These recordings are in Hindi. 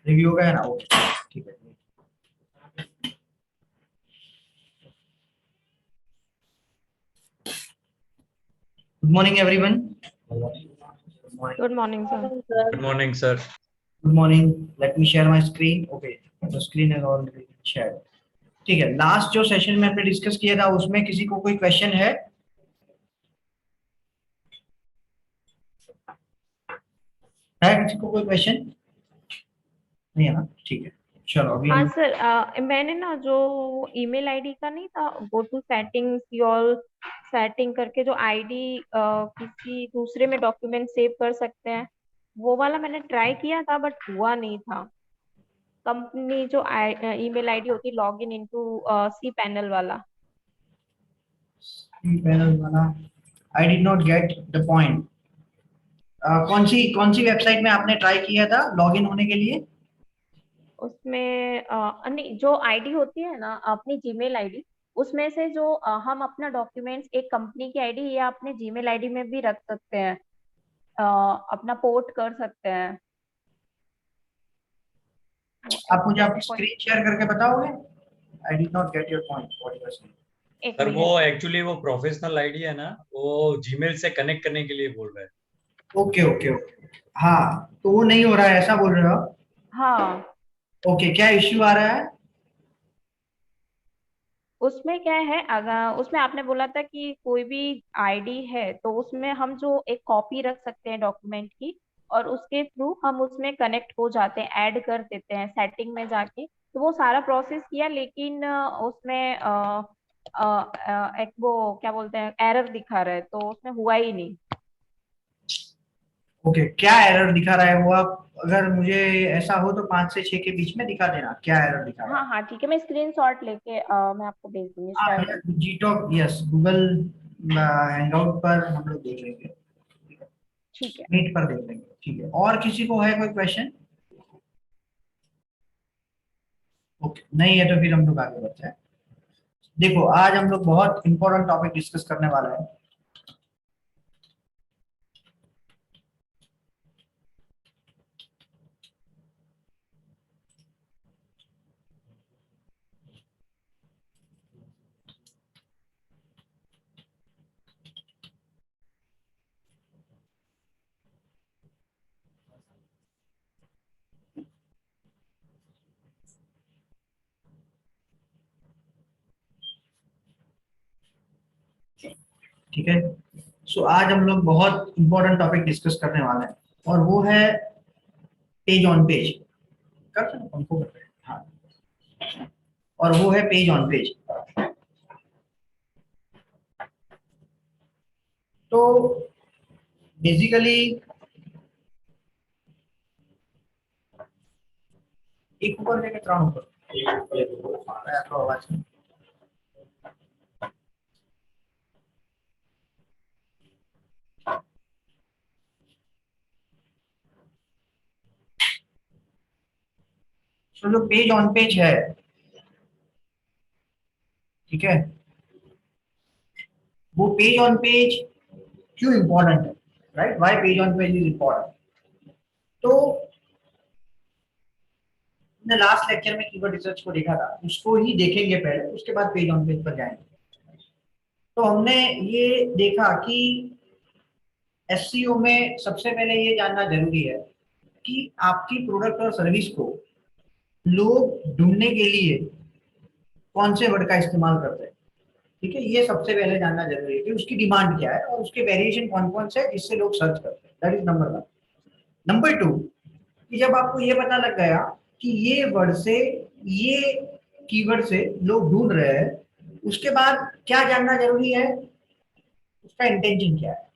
रिव्यू का है ना, ओके ठीक है। Good morning everyone. Good morning, sir. Good morning, sir. Good morning. Let me share my screen. Okay, the screen is already shared. ठीक है, लास्ट जो सेशन में हमने डिस्कस किया था उसमें किसी को कोई क्वेश्चन है? किसी को कोई क्वेश्चन नहीं है ना? ठीक है, चलो अभी हाँ हम सर, मैंने ना जो ईमेल आईडी का नहीं था, go to settings your setting करके जो आईडी किसी दूसरे में डॉक्यूमेंट सेव कर सकते हैं, वो वाला मैंने ट्राई किया था बट हुआ नहीं था। कंपनी जो ईमेल आईडी होती लॉगिन इनटू सी पैनल वाला। पैनल वाला, आई did not get the point. कौन सी वेबसाइट में आपने ट्राई किया था लॉगिन होने के लिए? उसमें नहीं, जो आईडी होती है ना अपनी जीमेल आईडी, उसमें से जो हम अपना डॉक्यूमेंट्स एक कंपनी की आईडी या अपने जीमेल आईडी में भी रख सकते हैं, अपना पोर्ट कर सकते हैं। आप मुझे आपकी जैसे स्क्रीन शेयर करके बताओगे? I did not get your point, what you are saying. एक सर वो मिनट। एक्चुअली वो प्रोफेशनल आईडी है ना, वो जीमेल से कनेक्ट करने के लिए बोल रहा है। ओके ओके ओके, हाँ तो वो नहीं हो रहा है ऐसा बोल रहे हो? हाँ, ओके, क्या इश्यू आ रहा है? उसमें क्या है, अगर उसमें आपने बोला था कि कोई भी आईडी है तो उसमें हम जो एक कॉपी रख सकते हैं डॉक्यूमेंट की, और उसके थ्रू हम उसमें कनेक्ट हो जाते हैं, ऐड कर देते हैं सेटिंग में जाके। तो वो सारा प्रोसेस किया, लेकिन उसमें एक वो क्या बोलते हैं, एरर दिखा रहा है, तो उसमें हुआ ही नहीं। ओके, क्या एरर दिखा रहा है वो? आप अगर मुझे ऐसा हो तो 5 से 6 के बीच में दिखा देना, क्या एरर दिखा रहा हाँ हाँ ठीक है, मैं स्क्रीनशॉट लेके मैं आपको भेज दूंगी, शेयर कर। है? जी टॉक, यस, गूगल हैंगआउट पर हम लोग देख लेंगे, ठीक है। मीट पर देख लेंगे, ठीक है। और किसी को है कोई क्वेश्चन? ओके, नहीं है तो फिर हम लोग आगे बढ़ते हैं। देखो, आज हम लोग बहुत इंपॉर्टेंट टॉपिक डिस्कस करने वाला है। ठीक है, सो आज हम लोग बहुत इंपॉर्टेंट टॉपिक डिस्कस करने वाले हैं, और वो है पेज ऑन पेज। कर सकते हैं उनको, हाँ, और वो है पेज ऑन पेज। तो बेसिकली एक ऊपर लेके 3 ऊपर तो आवाज नहीं। तो जो पेज ऑन पेज है, ठीक है, वो पेज ऑन पेज क्यों इंपॉर्टेंट है, right? Why page on page is important? तो हमने लास्ट लेक्चर में कीवर्ड रिसर्च को देखा था, उसको ही देखेंगे पहले, उसके बाद पेज ऑन पेज पर जाएंगे। तो हमने ये देखा कि एसईओ में सबसे पहले ये जानना जरूरी है कि आपकी प्रोडक्ट और सर्विस को लोग ढूंढने के लिए कौन से वर्ड का इस्तेमाल करते हैं। ठीक है, ये सबसे पहले जानना जरूरी है कि उसकी डिमांड क्या है और उसके वेरिएशन कौन कौन से है जिससे लोग सर्च करते हैं। That is number 1। नंबर 2, कि जब आपको ये पता लग गया कि ये वर्ड से, ये कीवर्ड से लोग ढूंढ रहे हैं, उसके बाद क्या जानना जरूरी है? उसका इंटेंशन क्या है,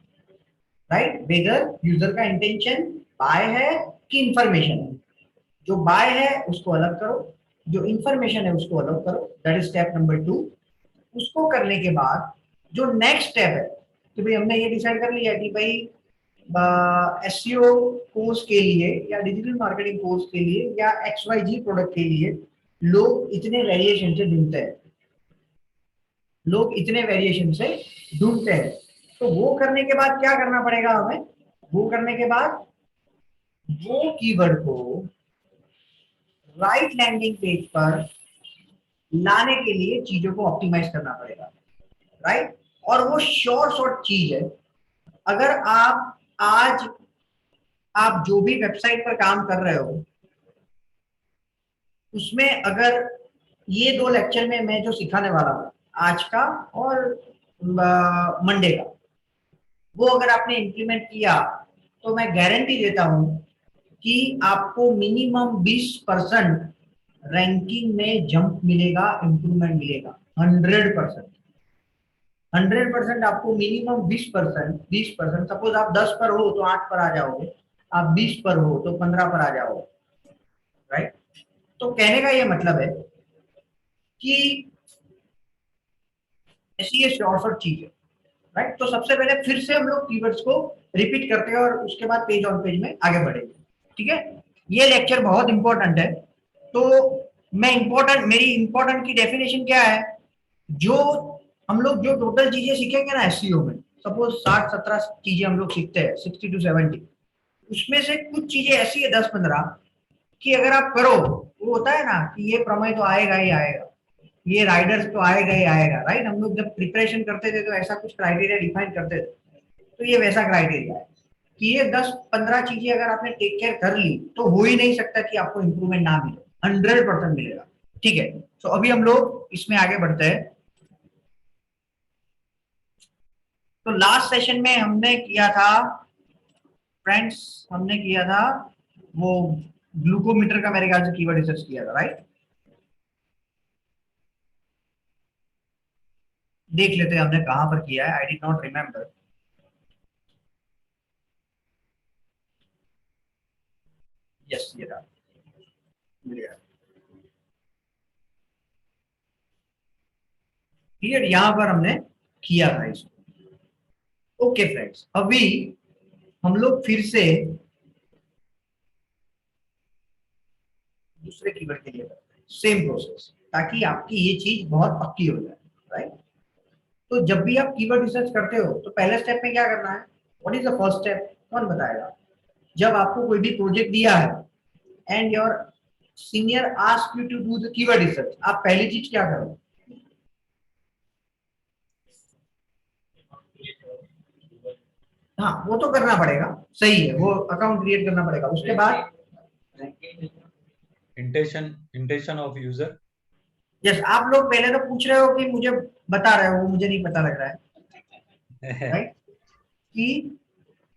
राइट? वेदर यूजर का इंटेंशन बाय है कि इंफॉर्मेशन है। जो बाय है उसको अलग करो, जो इंफॉर्मेशन है उसको अलग करो। That is step number 2। उसको करने के बाद जो नेक्स्ट स्टेप है कि भाई हमने ये डिसाइड कर लिया कि भाई एसईओ कोर्स के लिए या डिजिटल मार्केटिंग कोर्स के लिए या XYZ प्रोडक्ट के लिए लोग इतने वेरिएशन से ढूंढते हैं, लोग इतने वेरिएशन से ढूंढते हैं। तो वो करने के बाद क्या करना पड़ेगा हमें? वो करने के बाद वो कीवर्ड को राइट लैंडिंग पेज पर लाने के लिए चीजों को ऑप्टिमाइज करना पड़ेगा, राइट। और वो शॉर्ट चीज है। अगर आज आप जो भी वेबसाइट पर काम कर रहे हो उसमें अगर ये 2 लेक्चर में मैं जो सिखाने वाला हूँ आज का और मंडे का, वो अगर आपने इम्प्लीमेंट किया तो मैं गारंटी देता हूं कि आपको मिनिमम 20% रैंकिंग में जंप मिलेगा, इंप्रूवमेंट मिलेगा। 100%, 100% आपको मिनिमम 20%। सपोज आप 10 पर हो तो 8 पर आ जाओगे, आप 20 पर हो तो 15 पर आ जाओगे, राइट। तो कहने का ये मतलब है कि ऐसी ये शॉर्ट चीज है, राइट। तो सबसे पहले फिर से हम लोग कीवर्ड्स को रिपीट करते हैं और उसके बाद पेज ऑन पेज में आगे बढ़ेंगे, ठीक है। ये लेक्चर बहुत इंपॉर्टेंट है। तो मेरी इंपॉर्टेंट की डेफिनेशन क्या है, जो हम लोग जो टोटल चीजें सीखेंगे ना एसईओ में, सपोज 60-70 चीजें हम लोग सीखते हैं, 60 to 70, उसमें से कुछ चीजें ऐसी है 10-15 कि अगर आप करो, वो होता है ना कि ये प्रमेय तो आएगा ही आएगा, ये राइडर्स तो आएगा ही आएगा, राइट। हम लोग जब प्रिपरेशन करते थे तो ऐसा कुछ क्राइटेरिया डिफाइन करते थे, तो ये वैसा क्राइटेरिया है कि ये 10-15 चीजें अगर आपने टेक केयर कर ली तो हो ही नहीं सकता कि आपको इंप्रूवमेंट ना मिले, 100% मिलेगा, ठीक है। तो अभी हम लोग इसमें आगे बढ़ते हैं। तो लास्ट सेशन में हमने किया था फ्रेंड्स, हमने किया था वो ग्लूकोमीटर का, मेरे ख्याल से कीवर्ड रिसर्च किया था, राइट। देख लेते हैं हमने कहां पर किया है, आई डिड नॉट रिमेम्बर। यस, ये था, मिल गया। क्लियर, यहां पर हमने किया था इसको। ओके फ्रेंड्स, अभी हम लोग फिर से दूसरे कीवर्ड के लिए करते हैं सेम प्रोसेस, ताकि आपकी ये चीज बहुत पक्की हो जाए, राइट। तो जब भी आप कीवर्ड रिसर्च करते हो तो पहले स्टेप में क्या करना है, what is the first step, कौन बताएगा। जब आपको कोई भी प्रोजेक्ट दिया है and your senior ask you to do the keyword research, आप पहली चीज क्या करो। हाँ, वो तो करना पड़ेगा, सही है, वो अकाउंट क्रिएट करना पड़ेगा। उसके बाद इंटेंशन ऑफ यूजर। यस, आप लोग पहले तो पूछ रहे हो कि मुझे बता रहे हो, वो मुझे नहीं पता लग रहा है, राइट। कि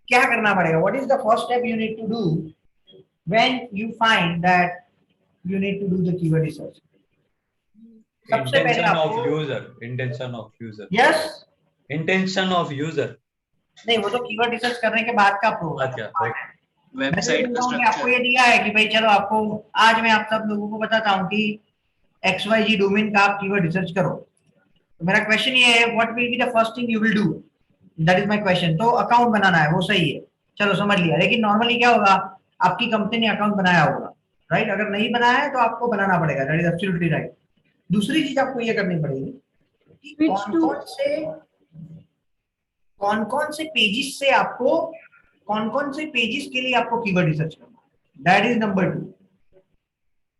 क्या करना पड़ेगा, what is the first step you need to do when you find that you need to do the keyword research. सबसे पहले इंटेंशन ऑफ आपको, user, intention of user. Yes, intention of user. नहीं वो तो कीवर्ड रिसर्च करने के बाद का प्रोग्राम क्या है। वेबसाइट का आपको स्ट्रक्चर। ये दिया है कि भाई चलो आपको आज मैं आप सब लोगों को बताता हूँ कि XYZ डोमेन का आप कीवर्ड रिसर्च करो। तो मेरा क्वेश्चन ये है, what will be the first thing you will do, that is my question. तो अकाउंट बनाना है, वो सही है, चलो समझ लिया। लेकिन नॉर्मली क्या होगा, आपकी कंपनी ने अकाउंट बनाया होगा, राइट। अगर नहीं बनाया है तो आपको बनाना पड़ेगा, दैट इज एब्सोल्युटली राइट। दूसरी चीज आपको ये करनी पड़ेगी कि कौन कौन से पेजेस से आपको, कौन कौन से पेजेस के लिए आपको कीवर्ड रिसर्च करना है, दैट इज नंबर 2,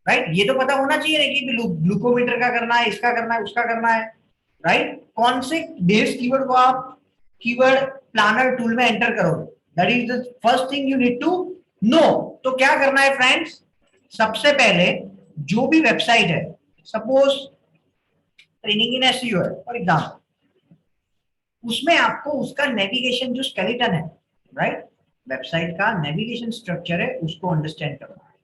राइट। ये तो पता होना चाहिए ना कि ग्लूकोमीटर का करना है, इसका करना है, उसका करना है, राइट। कौन से बेस कीवर्ड को आप कीवर्ड प्लानर टूल में एंटर करोगे, that is the first thing you need to know. तो क्या करना है फ्रेंड्स, सबसे पहले जो भी वेबसाइट है, सपोज ट्रेनिंग इन एसईओ है फॉर एग्जांपल, उसमें आपको उसका नेविगेशन जो स्केलेटन है, राइट, वेबसाइट का नेविगेशन स्ट्रक्चर है, उसको अंडरस्टैंड करना है।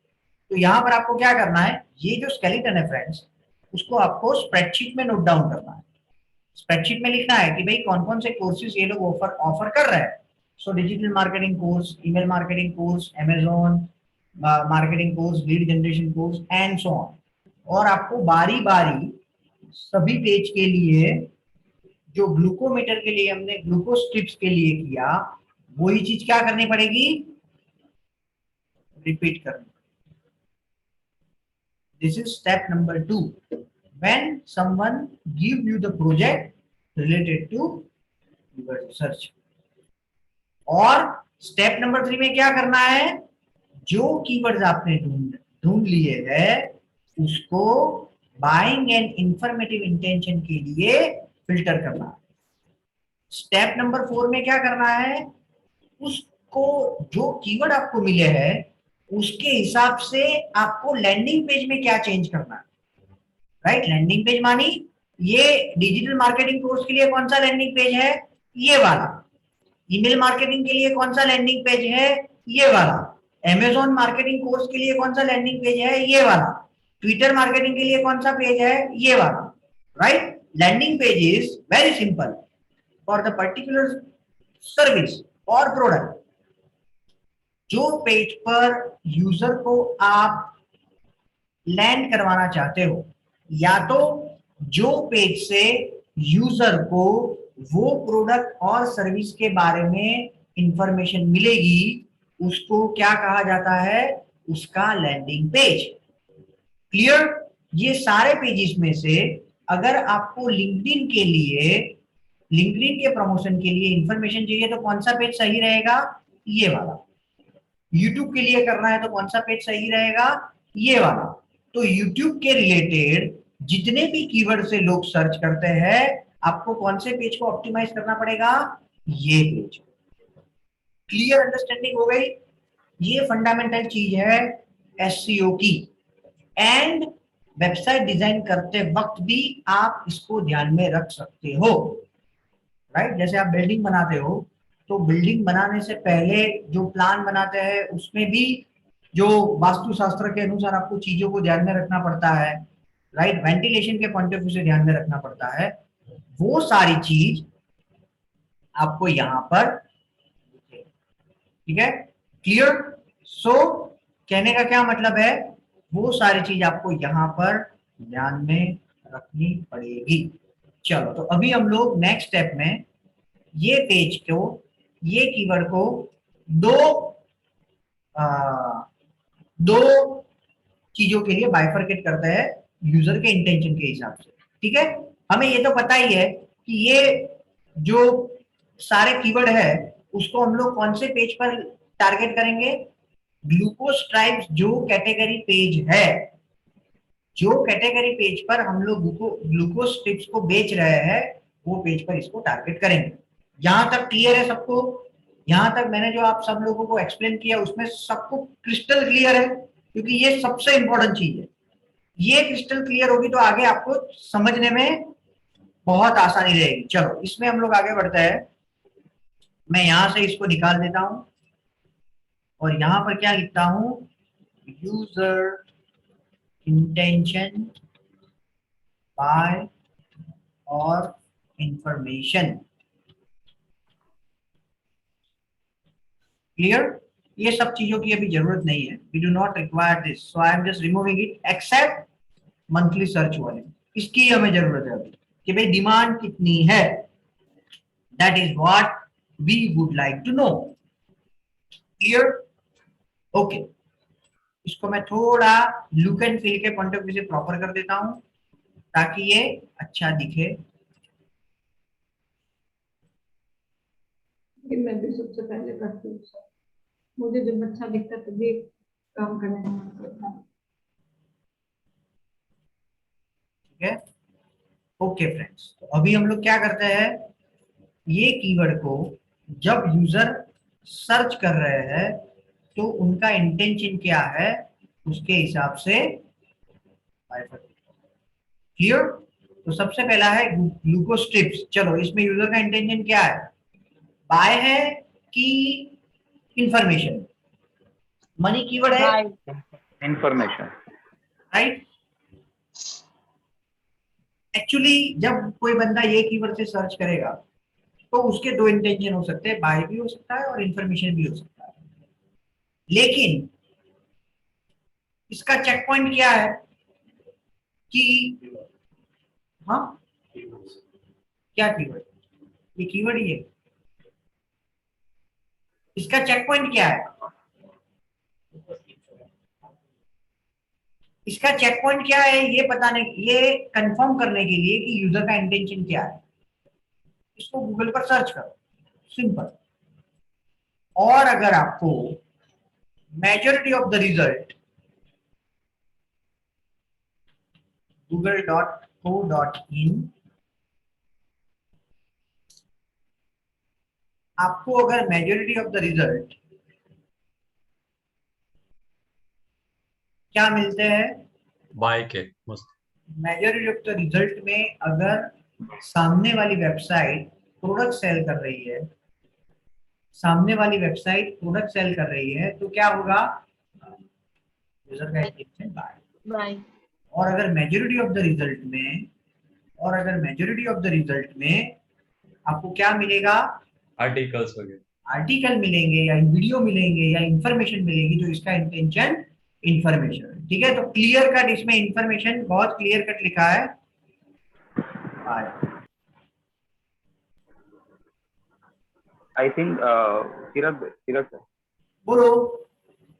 तो यहां पर आपको क्या करना है, ये जो स्केलेटन है फ्रेंड्स, उसको आपको स्प्रेडशीट में नोट डाउन करना है। स्प्रेडशीट में लिखना है कि भाई कौन कौन से कोर्सेज ये लोग ऑफर कर रहे हैं। So digital marketing course, email marketing course, Amazon marketing course, lead generation course and so on. और आपको बारी बारी सभी पेज के लिए, जो ग्लूकोमीटर के लिए हमने ग्लूकोज स्ट्रिप्स के लिए किया, वही चीज क्या करनी पड़ेगी, रिपीट करनी। This is step number 2 when someone give you the project related to your research। और स्टेप नंबर 3 में क्या करना है, जो कीवर्ड्स आपने ढूंढ लिए हैं उसको बाइंग एंड इंफॉर्मेटिव इंटेंशन के लिए फिल्टर करना है। स्टेप नंबर 4 में क्या करना है, उसको जो कीवर्ड आपको मिले हैं उसके हिसाब से आपको लैंडिंग पेज में क्या चेंज करना है। राइट, लैंडिंग पेज मानी ये डिजिटल मार्केटिंग कोर्स के लिए कौन सा लैंडिंग पेज है, ये वाला। ईमेल मार्केटिंग के लिए कौन सा लैंडिंग पेज है, ये वाला। अमेजॉन मार्केटिंग कोर्स के लिए कौन सा लैंडिंग पेज है, ये वाला। ट्विटर मार्केटिंग के लिए कौन सा पेज है, ये वाला। Right, landing page is very simple for the particular service और प्रोडक्ट। जो पेज पर यूजर को आप लैंड करवाना चाहते हो, या तो जो पेज से यूजर को वो प्रोडक्ट और सर्विस के बारे में इंफॉर्मेशन मिलेगी, उसको क्या कहा जाता है, उसका लैंडिंग पेज। क्लियर? ये सारे पेजेस में से अगर आपको लिंक्डइन के लिए, लिंक्डइन के प्रमोशन के लिए इंफॉर्मेशन चाहिए तो कौन सा पेज सही रहेगा, ये वाला। यूट्यूब के लिए करना है तो कौन सा पेज सही रहेगा, ये वाला। तो यूट्यूब के रिलेटेड जितने भी कीवर्ड से लोग सर्च करते हैं, आपको कौन से पेज को ऑप्टिमाइज करना पड़ेगा, ये पेज। क्लियर अंडरस्टैंडिंग हो गई? ये फंडामेंटल चीज है एसईओ की। एंड वेबसाइट डिजाइन करते वक्त भी आप इसको ध्यान में रख सकते हो। राइट, जैसे आप बिल्डिंग बनाते हो तो बिल्डिंग बनाने से पहले जो प्लान बनाते हैं उसमें भी जो वास्तुशास्त्र के अनुसार आपको चीजों को ध्यान में रखना पड़ता है। राइट, वेंटिलेशन के पॉइंट ऑफ व्यू से ध्यान में रखना पड़ता है। वो सारी चीज आपको यहां पर, ठीक है, क्लियर? सो कहने का क्या मतलब है, वो सारी चीज आपको यहां पर ध्यान में रखनी पड़ेगी। चलो, तो अभी हम लोग नेक्स्ट स्टेप में ये पेज को, ये कीवर्ड को दो दो चीजों के लिए बाइफरकेट करते हैं यूजर के इंटेंशन के हिसाब से। ठीक है, हमें ये तो पता ही है कि ये जो सारे कीवर्ड है उसको हम लोग कौन से पेज पर टारगेट करेंगे, ग्लूकोज ट्राइब्स जो कैटेगरी पेज है, जो कैटेगरी पेज पर हम लोग ग्लूकोज स्ट्रिप्स को बेच रहे हैं वो पेज पर इसको टारगेट करेंगे। यहां तक क्लियर है सबको? यहां तक मैंने जो आप सब लोगों को एक्सप्लेन किया उसमें सबको क्रिस्टल क्लियर है? क्योंकि ये सबसे इंपॉर्टेंट चीज है। ये क्रिस्टल क्लियर होगी तो आगे आपको समझने में बहुत आसानी रहेगी। चलो, इसमें हम लोग आगे बढ़ते हैं। मैं यहां से इसको निकाल देता हूं और यहां पर क्या लिखता हूं, यूजर इंटेंशन बाय और इंफॉर्मेशन। क्लियर? ये सब चीजों की अभी जरूरत नहीं है, we do not require this, so I am just removing it except monthly search वाले। इसकी हमें जरूरत है अभी कि भाई डिमांड कितनी है, that is what we would like to know. Clear? Okay, इसको मैं थोड़ा लुक एंड फील के पॉइंट ऑफ व्यू से प्रॉपर कर देता हूं ताकि ये अच्छा दिखे। मैं भी सबसे पहले करती हूँ सर, मुझे जब अच्छा दिखता है तभी काम करने का मन करता है। ठीक है, ओके फ्रेंड्स, तो अभी हम लोग क्या करते हैं, ये कीवर्ड को जब यूजर सर्च कर रहे हैं तो उनका इंटेंशन क्या है उसके हिसाब से। क्लियर? तो सबसे पहला है ग्लूकोस्ट्रिप्स। चलो, इसमें यूजर का इंटेंशन क्या है, बाय है कि इंफॉर्मेशन? मनी कीवर्ड है, इंफॉर्मेशन। राइट? एक्चुअली जब कोई बंदा ये कीवर्ड से सर्च करेगा तो उसके दो इंटेंशन हो सकते हैं, बाय भी हो सकता है और इंफॉर्मेशन भी हो सकता है। लेकिन इसका चेक पॉइंट क्या है कि, हाँ, क्या कीवर्ड, ये कीवर्ड ही है। इसका चेक पॉइंट क्या है, इसका चेक पॉइंट क्या है, ये पता नहीं, ये कंफर्म करने के लिए कि यूजर का इंटेंशन क्या है, इसको गूगल पर सर्च करो, सिंपल। और अगर आपको majority of the result google.co.in, आपको अगर मेजोरिटी ऑफ द रिजल्ट क्या मिलते हैं, बाय के मस्त। मेजोरिटी ऑफ द रिजल्ट में अगर सामने वाली वेबसाइट प्रोडक्ट सेल कर रही है, सामने वाली वेबसाइट प्रोडक्ट सेल कर रही है, तो क्या होगा, यूजर का इंटेंशन बाय। और अगर मेजोरिटी ऑफ द रिजल्ट में, और अगर मेजोरिटी ऑफ द रिजल्ट में आपको क्या मिलेगा, आर्टिकल्स वगैरह, आर्टिकल मिलेंगे या वीडियो मिलेंगे या इंफॉर्मेशन मिलेगी, तो इसका इंटेंशन इंफॉर्मेशन। ठीक है, तो क्लियर कट इसमें इंफॉर्मेशन बहुत क्लियर कट लिखा है। आई थिंक सीरज सर, बोलो।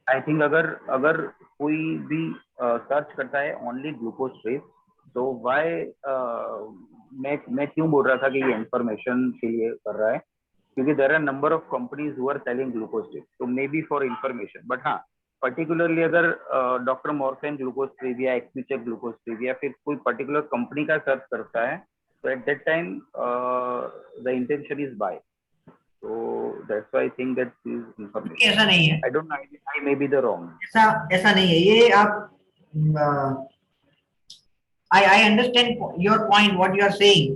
आई थिंक अगर कोई भी सर्च करता है ओनली ग्लूकोज ट्रेस, तो वाई मैं क्यों बोल रहा था कि ये इंफॉर्मेशन के लिए कर रहा है, क्योंकि there are number of companies who are selling glucose trace, तो may be for information. But हाँ, पर्टिकुलरली अगर डॉक्टर मॉर्फेन ग्लूकोज ट्रेविया, एक्सपीचेक ग्लूकोज ट्रेविया, फिर कोई पर्टिकुलर कंपनी का सर्च करता है, तो at that time the intention is buy. So that's why I think that is information. ऐसा नहीं है, I don't know. I may be the wrong. ऐसा नहीं है, ये आप I understand your point, what you are saying.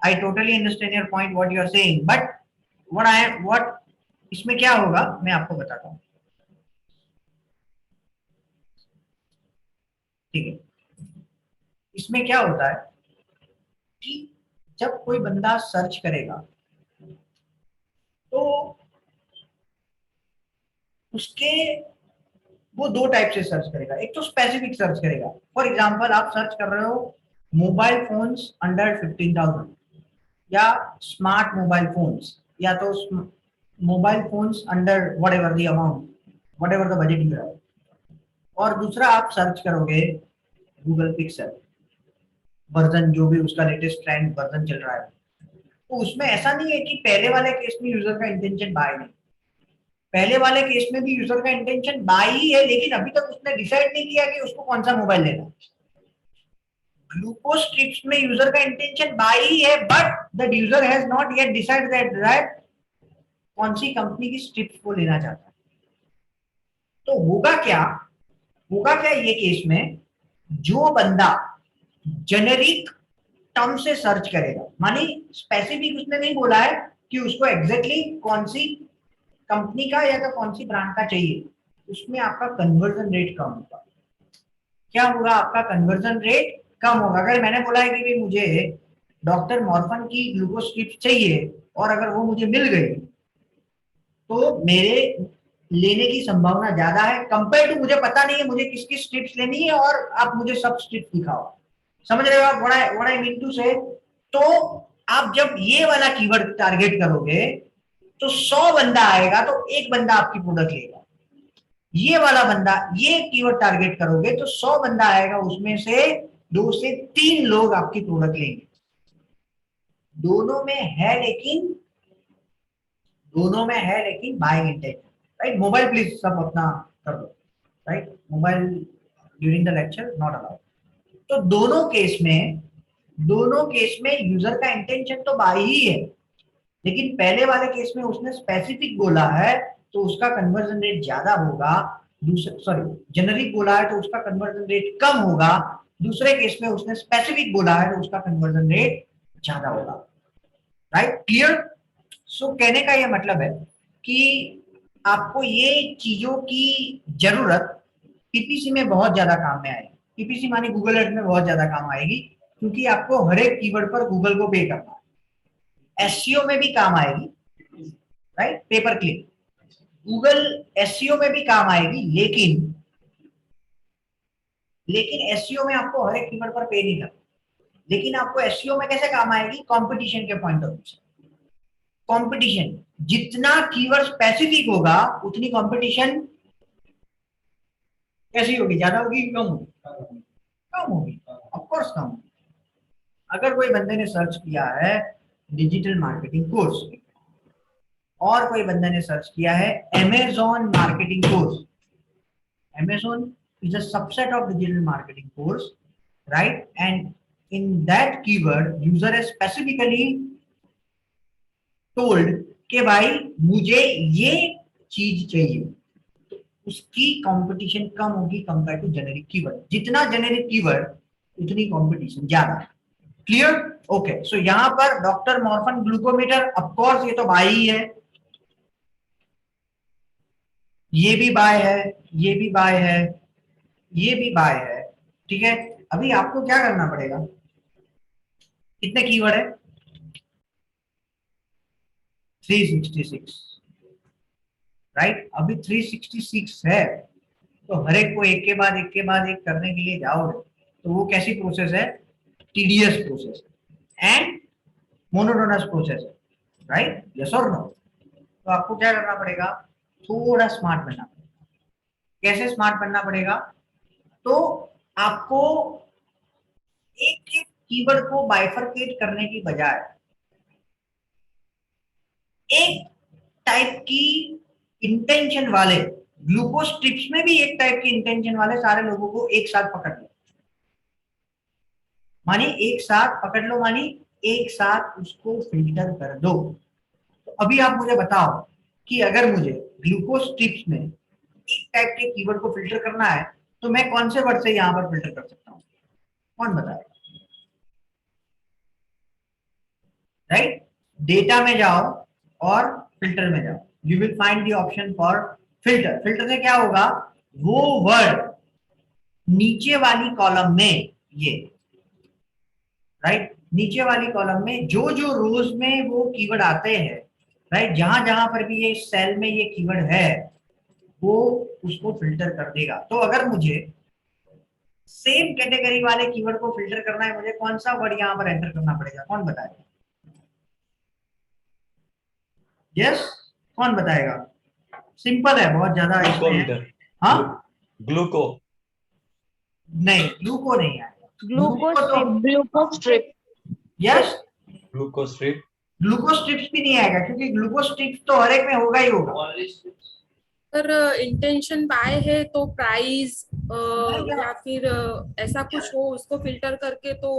I totally understand your point, what you are saying. But what इसमें क्या होगा मैं आपको बताता हूँ। ठीक है, इसमें क्या होता है कि जब कोई बंदा सर्च करेगा तो उसके वो दो टाइप से सर्च करेगा। एक तो स्पेसिफिक सर्च करेगा, फॉर एग्जांपल आप सर्च कर रहे हो मोबाइल फोन्स अंडर 15,000 या स्मार्ट मोबाइल फोन्स, या तो mobile phones under whatever the amount, whatever the budget you have. और दूसरा आप सर्च करोगे गूगल पिक्सल वर्जन, जो भी उसका लेटेस्ट ट्रेंड वर्जन चल रहा है। तो उसमें ऐसा नहीं है कि पहले वाले केस में यूजर का इंटेंशन बाय नहीं, पहले वाले केस में भी यूजर का इंटेंशन बाय ही है, लेकिन अभी तक उसने डिसाइड नहीं किया कि उसको कौन सा मोबाइल लेना। ग्लूकोज स्ट्रिप्स में यूजर का इंटेंशन बाय ही है, but the user has not yet decided that कौन सी कंपनी की स्ट्रिप्स को लेना चाहता है। तो होगा क्या ये केस में, जो बंदा जेनेरिक टर्म से सर्च करेगा, मानी स्पेसिफिक उसने नहीं बोला है कि उसको एग्जैक्टली कौन सी कंपनी का या कौन सी ब्रांड का चाहिए, उसमें आपका कन्वर्जन रेट कम होगा। क्या होगा, आपका कन्वर्जन रेट कम होगा। अगर मैंने बोला है कि मुझे डॉक्टर मॉर्फन की ग्लूकोज स्ट्रिप्स चाहिए और अगर वो मुझे मिल गई तो मेरे लेने की संभावना ज्यादा है कंपेयर टू मुझे पता नहीं है मुझे किसकी स्ट्रिप्स लेनी है और आप मुझे सब स्ट्रिप्स दिखाओ। समझ रहे हो आप व्हाट आई मीन टू से? तो आप जब ये वाला कीवर्ड टारगेट करोगे तो 100 बंदा आएगा तो एक बंदा आपकी प्रोडक्ट लेगा। ये वाला बंदा, ये कीवर्ड टारगेट करोगे तो 100 बंदा आएगा, उसमें से 2 से 3 लोग आपकी प्रोडक्ट लेंगे। दोनों में है लेकिन buying intention, right? Mobile please सब अपना कर दो, right? Mobile during the lecture not allowed. तो दोनों केस में यूजर का इंटेंशन तो बाय ही है, लेकिन पहले वाले केस में उसने स्पेसिफिक बोला है तो उसका कन्वर्जन रेट ज्यादा होगा। जेनरिक बोला है तो उसका कन्वर्जन रेट कम होगा। दूसरे केस में उसने स्पेसिफिक बोला है तो उसका कन्वर्जन रेट ज्यादा होगा, राइट? क्लियर? सो कहने का ये मतलब है कि आपको ये चीजों की जरूरत पीपीसी में बहुत ज्यादा काम में आएगी। पीपीसी माने गूगल एड्स में बहुत ज्यादा काम आएगी, क्योंकि आपको हर एक कीवर्ड पर गूगल को पे करना है। एसईओ में भी काम आएगी, right? Paper click Google SEO में भी काम आएगी, लेकिन एसईओ में आपको हर एक कीवर्ड पर पे नहीं करना। लेकिन आपको एसईओ में कैसे काम आएगी? कंपटीशन के पॉइंट ऑफ व्यू से। कंपटीशन, जितना कीवर्ड स्पेसिफिक होगा उतनी कंपटीशन कैसी होगी? ज्यादा होगी, कम होगी? कम होगी, ऑफ कोर्स कम होगी। अगर कोई बंदे ने सर्च किया है डिजिटल मार्केटिंग कोर्स और कोई बंदे ने सर्च किया है Amazon marketing course, Amazon is a subset of digital marketing course, right? And in that keyword, user has specifically told कि भाई मुझे ये चीज चाहिए, तो उसकी कंपटीशन कम होगी कंपेयर टू जेनेरिक कीवर्ड। जितना जेनेरिक कीवर्ड उतनी कंपटीशन ज्यादा। क्लियर? ओके, सो यहां पर डॉक्टर मॉर्फन ग्लूकोमीटर, ऑफकोर्स ये तो भाई ही है, ये भी बाय है, ये भी बाय है, ये भी बाय है। ठीक है, अभी आपको क्या करना पड़ेगा, कितने कीवर्ड है? 366, राइट? अभी 366 है, तो हर एक को एक के बाद एक के बाद एक करने के लिए जाओगे तो वो कैसी प्रोसेस है? Tedious process and monotonous process है, राइट? यस और नो? तो आपको क्या करना पड़ेगा, थोड़ा स्मार्ट बनना पड़ेगा। कैसे स्मार्ट बनना पड़ेगा? तो आपको एक एक कीवर्ड को बाइफरकेट करने की बजाय एक टाइप की इंटेंशन वाले, ग्लूकोज ट्रिप्स में भी एक टाइप की इंटेंशन वाले सारे लोगों को एक साथ पकड़ लो। मानी एक साथ पकड़ लो, मानी एक साथ उसको फिल्टर कर दो। तो अभी आप मुझे बताओ कि अगर मुझे ग्लूकोज ट्रिप्स में एक टाइप के कीवर्ड को फिल्टर करना है तो मैं कौन से वर्ड से यहां पर फिल्टर कर सकता हूं? कौन बताएगा? राइट? डेटा में जाओ और फिल्टर में जाओ, you will find the option for filter. Filter से क्या होगा, वो वर्ड नीचे वाली कॉलम में, ये राइट, नीचे वाली कॉलम में जो जो रोज में वो कीवर्ड आते हैं, राइट, जहां जहां पर भी ये सेल में ये कीवर्ड है वो उसको फिल्टर कर देगा। तो अगर मुझे सेम कैटेगरी वाले कीवर्ड को फिल्टर करना है, मुझे कौन सा वर्ड यहां पर एंटर करना पड़ेगा? कौन बताएगा? यस, कौन बताएगा? सिंपल है, बहुत ज्यादा इसमें। ग्लूकोमीटर। हाँ, ग्लूको। नहीं, ग्लूको नहीं आएगा। Glucose strip. Yes, ग्लूको strip. Glucose strips भी नहीं आएगा, क्योंकि ग्लूकोज स्ट्रिप्स तो हर एक में होगा ही होगा। सर इंटेंशन बाय है तो प्राइस या फिर ऐसा कुछ हो, उसको फिल्टर करके तो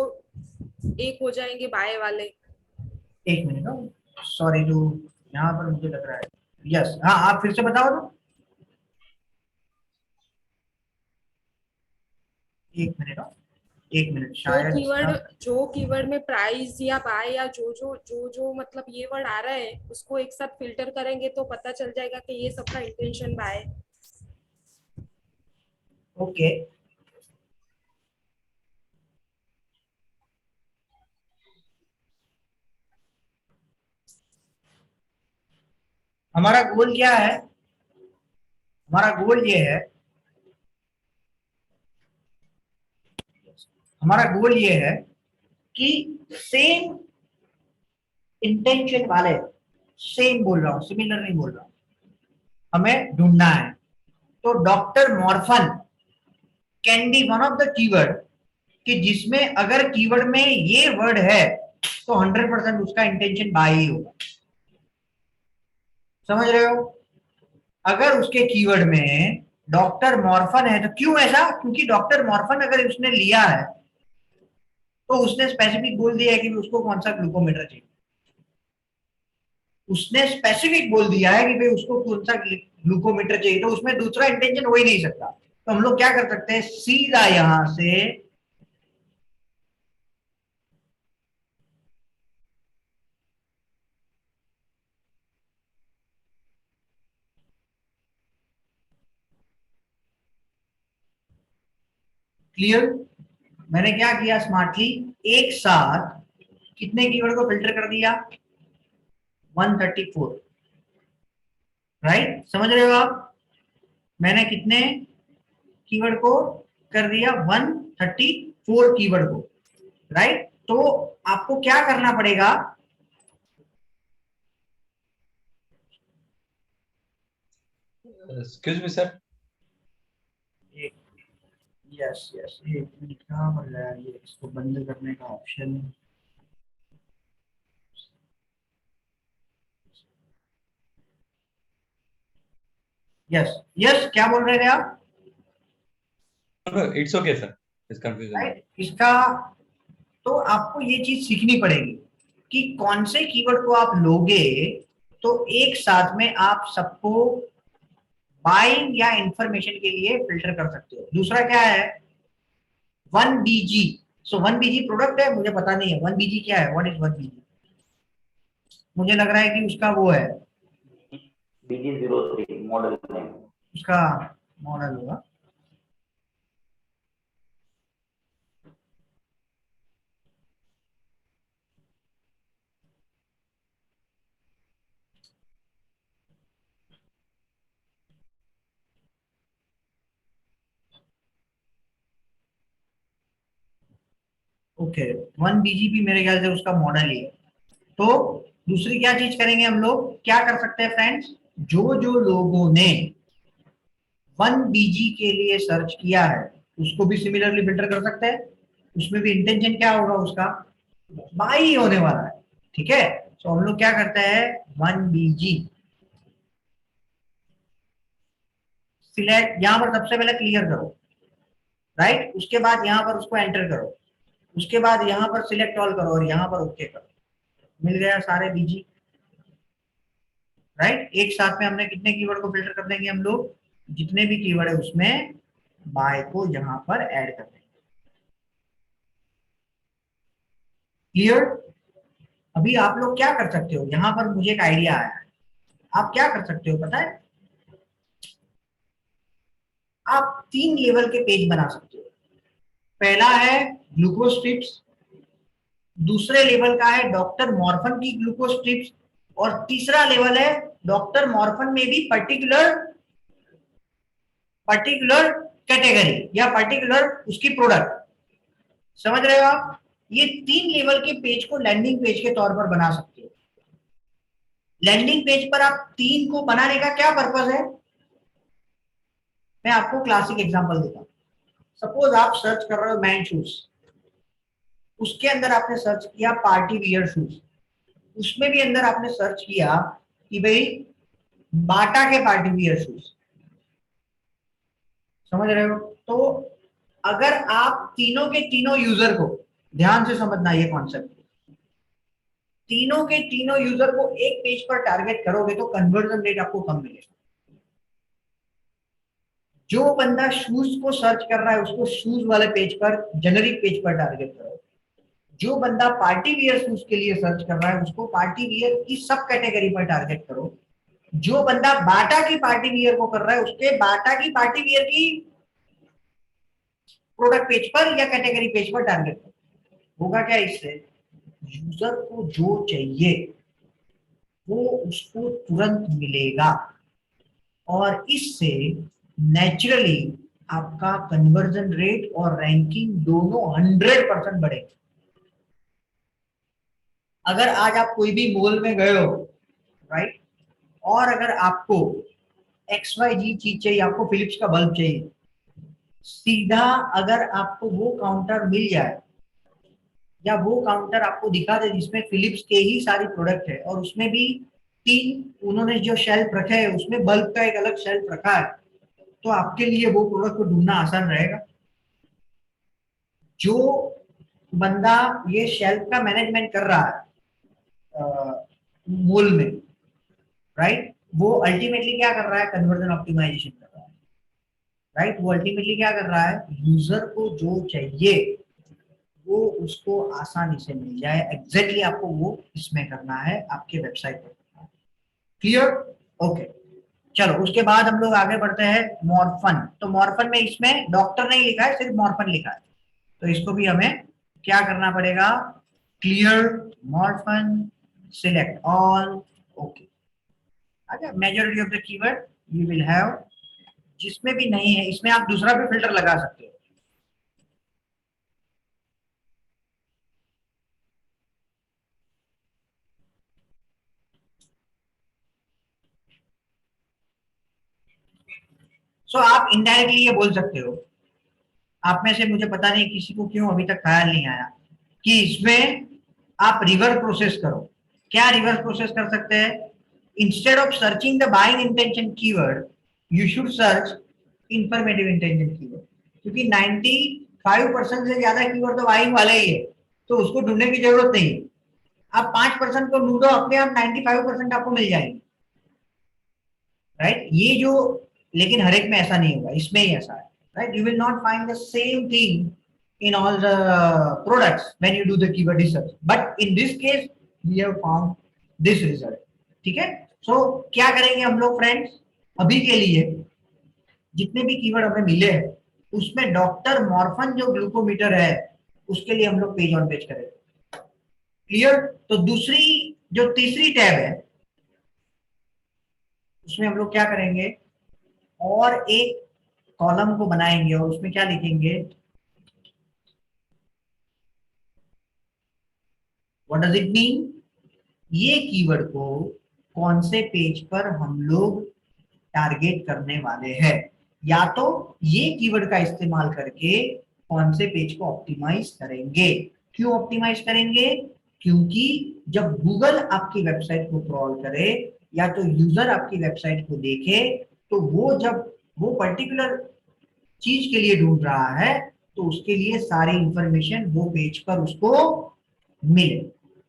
एक हो जाएंगे बाय वाले। एक मिनट, सॉरी टू, यहाँ पर मुझे लग रहा है, यस, हाँ, आप फिर से बताओ तो। एक मिनट, एक मिनट, शायद जो कीवर्ड में प्राइस या बाय या जो मतलब ये वर्ड आ रहा है उसको एक साथ फिल्टर करेंगे तो पता चल जाएगा कि ये सबका इंटेंशन बाय। ओके, हमारा गोल क्या है? हमारा गोल ये है, हमारा गोल ये है कि सेम इंटेंशन वाले, सेम बोल रहा हूं, सिमिलर नहीं बोल रहा हूं, हमें ढूंढना है। तो doctor Marfan can be one of the keyword कि जिसमें अगर कीवर्ड में ये वर्ड है तो 100% उसका इंटेंशन बाय ही होगा। समझ रहे हो? अगर उसके कीवर्ड में डॉक्टर मॉर्फन है तो क्यों ऐसा? क्योंकि डॉक्टर मॉर्फन अगर उसने लिया है तो उसने स्पेसिफिक बोल दिया है कि उसको कौन सा ग्लूकोमीटर चाहिए। उसने स्पेसिफिक बोल दिया है कि भाई उसको कौन सा ग्लूकोमीटर चाहिए, तो उसमें दूसरा इंटेंशन हो ही नहीं सकता। तो हम लोग क्या कर सकते हैं, सीधा यहां से क्लियर? मैंने क्या किया स्मार्टली, एक साथ कितने कीवर्ड को फिल्टर कर दिया? 134, राइट? समझ रहे हो आप? मैंने कितने कीवर्ड को कर दिया? 134 कीवर्ड को, राइट? तो आपको क्या करना पड़ेगा, excuse me sir. Yes yes, एक मिनट, कहाँ मिल रहा है ये इसको बंद करने का ऑप्शन? यस यस, क्या बोल रहे थे आप? नो इट्स ओके सर, इस कंफ्यूजन। राइट। इसका तो आपको ये चीज सीखनी पड़ेगी कि कौन से कीवर्ड को आप लोगे तो एक साथ में आप सबको बाइंग या इंफॉर्मेशन के लिए फिल्टर कर सकते हो। दूसरा क्या है, 1BG। सो 1BG प्रोडक्ट है, मुझे पता नहीं है 1BG क्या है, व्हाट इज 1BG। मुझे लग रहा है कि उसका वो है, BG03 मॉडल नेम। उसका मॉडल होगा। ओके, 1BG भी मेरे ख्याल से उसका मॉडल ही है। तो दूसरी क्या चीज करेंगे हम लोग, क्या कर सकते हैं फ्रेंड्स, जो जो लोगों ने 1BG के लिए सर्च किया है उसको भी सिमिलरली फिल्टर कर सकते हैं। उसमें भी इंटेंशन क्या होगा उसका, बाई होने वाला है। ठीक है, तो हम लोग क्या करते हैं, 1BG सिलेक्ट, यहां पर सबसे पहले क्लियर करो, राइट। उसके बाद यहां पर उसको एंटर करो, उसके बाद यहां पर सिलेक्ट ऑल करो और यहां पर ओके करो। मिल गया सारे बीजी, राइट। एक साथ में हमने कितने कीवर्ड को फिल्टर कर देंगे हम लोग, जितने भी कीवर्ड है उसमें बाय को यहां पर ऐड कर देंगे। क्लियर। अभी आप लोग क्या कर सकते हो, यहां पर मुझे एक आइडिया आया है। आप क्या कर सकते हो पता है, आप 3 लेवल के पेज बना सकते हो। पहला है ग्लूकोज स्ट्रिप्स, दूसरे लेवल का है डॉक्टर मॉर्फन की ग्लूकोज स्ट्रिप्स, और तीसरा लेवल है डॉक्टर मॉर्फन में भी पर्टिकुलर कैटेगरी या पर्टिकुलर उसकी प्रोडक्ट। समझ रहे हो आप, ये 3 लेवल के पेज को लैंडिंग पेज के तौर पर बना सकते हो। लैंडिंग पेज पर आप 3 को बनाने का क्या पर्पस है, मैं आपको क्लासिक एग्जांपल देता हूं। सपोज आप सर्च कर रहे हो मैन शूज, उसके अंदर आपने सर्च किया पार्टी वियर शूज, उसमें भी अंदर आपने सर्च किया कि भाई बाटा के पार्टी वियर शूज। समझ रहे हो, तो अगर आप तीनों के तीनों यूजर को, ध्यान से समझना ये कॉन्सेप्ट, तीनों के तीनों यूजर को एक पेज पर टारगेट करोगे तो कन्वर्जन रेट आपको कम मिलेगा। जो बंदा शूज को सर्च कर रहा है उसको शूज वाले पेज पर, जेनरिक पेज पर टारगेट करो। जो बंदा पार्टी वियर शूज के लिए सर्च कर रहा है उसको पार्टी वियर की सब कैटेगरी पर टारगेट करो। जो बंदा बाटा की पार्टी वियर को कर रहा है उसके बाटा की पार्टी वियर की प्रोडक्ट पेज पर या कैटेगरी पेज पर टारगेट करो। होगा क्या इससे, यूजर को जो चाहिए वो उसको तुरंत मिलेगा और इससे नेचुरली आपका कन्वर्जन रेट और रैंकिंग दोनों 100% बढ़ेगा। अगर आज आप कोई भी मॉल में गए हो, राइट, और अगर आपको XYZ चीज चाहिए, आपको फिलिप्स का बल्ब चाहिए, सीधा अगर आपको वो काउंटर मिल जाए या वो काउंटर आपको दिखा दे जिसमें फिलिप्स के ही सारी प्रोडक्ट है और उसमें भी 3 उन्होंने जो शेल्फ रखे है उसमें बल्ब का एक अलग शेल्फ रखा है, तो आपके लिए वो प्रोडक्ट को ढूंढना आसान रहेगा। जो बंदा ये शेल्फ का मैनेजमेंट कर रहा है मॉल में, राइट, वो अल्टीमेटली क्या कर रहा है, कन्वर्जन ऑप्टिमाइजेशन कर रहा है, राइट। वो अल्टीमेटली क्या कर रहा है, यूजर को जो चाहिए वो उसको आसानी से मिल जाए। एग्जैक्टली आपको वो इसमें करना है, आपके वेबसाइट पर करना है। Clear, okay. चलो उसके बाद हम लोग आगे बढ़ते हैं मॉर्फन। तो मॉर्फन में इसमें डॉक्टर नहीं लिखा है, सिर्फ मॉर्फन लिखा है, तो इसको भी हमें क्या करना पड़ेगा, clear morphen, select all, okay. अच्छा, majority of the keyword you will have, जिसमें भी नहीं है इसमें आप दूसरा भी फिल्टर लगा सकते हो। सो आप इनडायरेक्टली ये बोल सकते हो, आप में से मुझे पता नहीं किसी को क्यों अभी तक ख्याल नहीं आया कि इसमें आप रिवर्स प्रोसेस करो। क्या रिवर्स प्रोसेस कर सकते हैं, instead of searching the buying intention keyword you should search informative intention keyword. क्योंकि 95% से ज्यादा कीवर्ड तो आने वाले ही है, तो उसको ढूंढने की जरूरत नहीं है। आप 5% को ढूंढो, अपने आप 95% आपको मिल जाएंगे, राइट। ये जो, लेकिन हर एक में ऐसा नहीं होगा, इसमें ही ऐसा है, right. You will not find the same thing in all the products when you do the keyword research, but in this case we have found this result, ठीक है। so क्या करेंगे हम लोग फ्रेंड्स, अभी के लिए जितने भी कीवर्ड हमें मिले हैं उसमें डॉक्टर मॉर्फन जो ग्लूकोमीटर है उसके लिए हम लोग पेज ऑन पेज करेंगे। क्लियर। तो दूसरी जो तीसरी टैब है उसमें हम लोग क्या करेंगे, और एक कॉलम को बनाएंगे और उसमें क्या लिखेंगे, व्हाट डज इट मीन, ये कीवर्ड को कौन से पेज पर हम लोग टारगेट करने वाले हैं, या तो ये कीवर्ड का इस्तेमाल करके कौन से पेज को ऑप्टिमाइज करेंगे। क्यों ऑप्टिमाइज करेंगे, क्योंकि जब गूगल आपकी वेबसाइट को क्रॉल करे या तो यूजर आपकी वेबसाइट को देखे, तो वो जब वो पर्टिकुलर चीज के लिए ढूंढ रहा है तो उसके लिए सारी इंफॉर्मेशन वो पेज पर उसको मिले।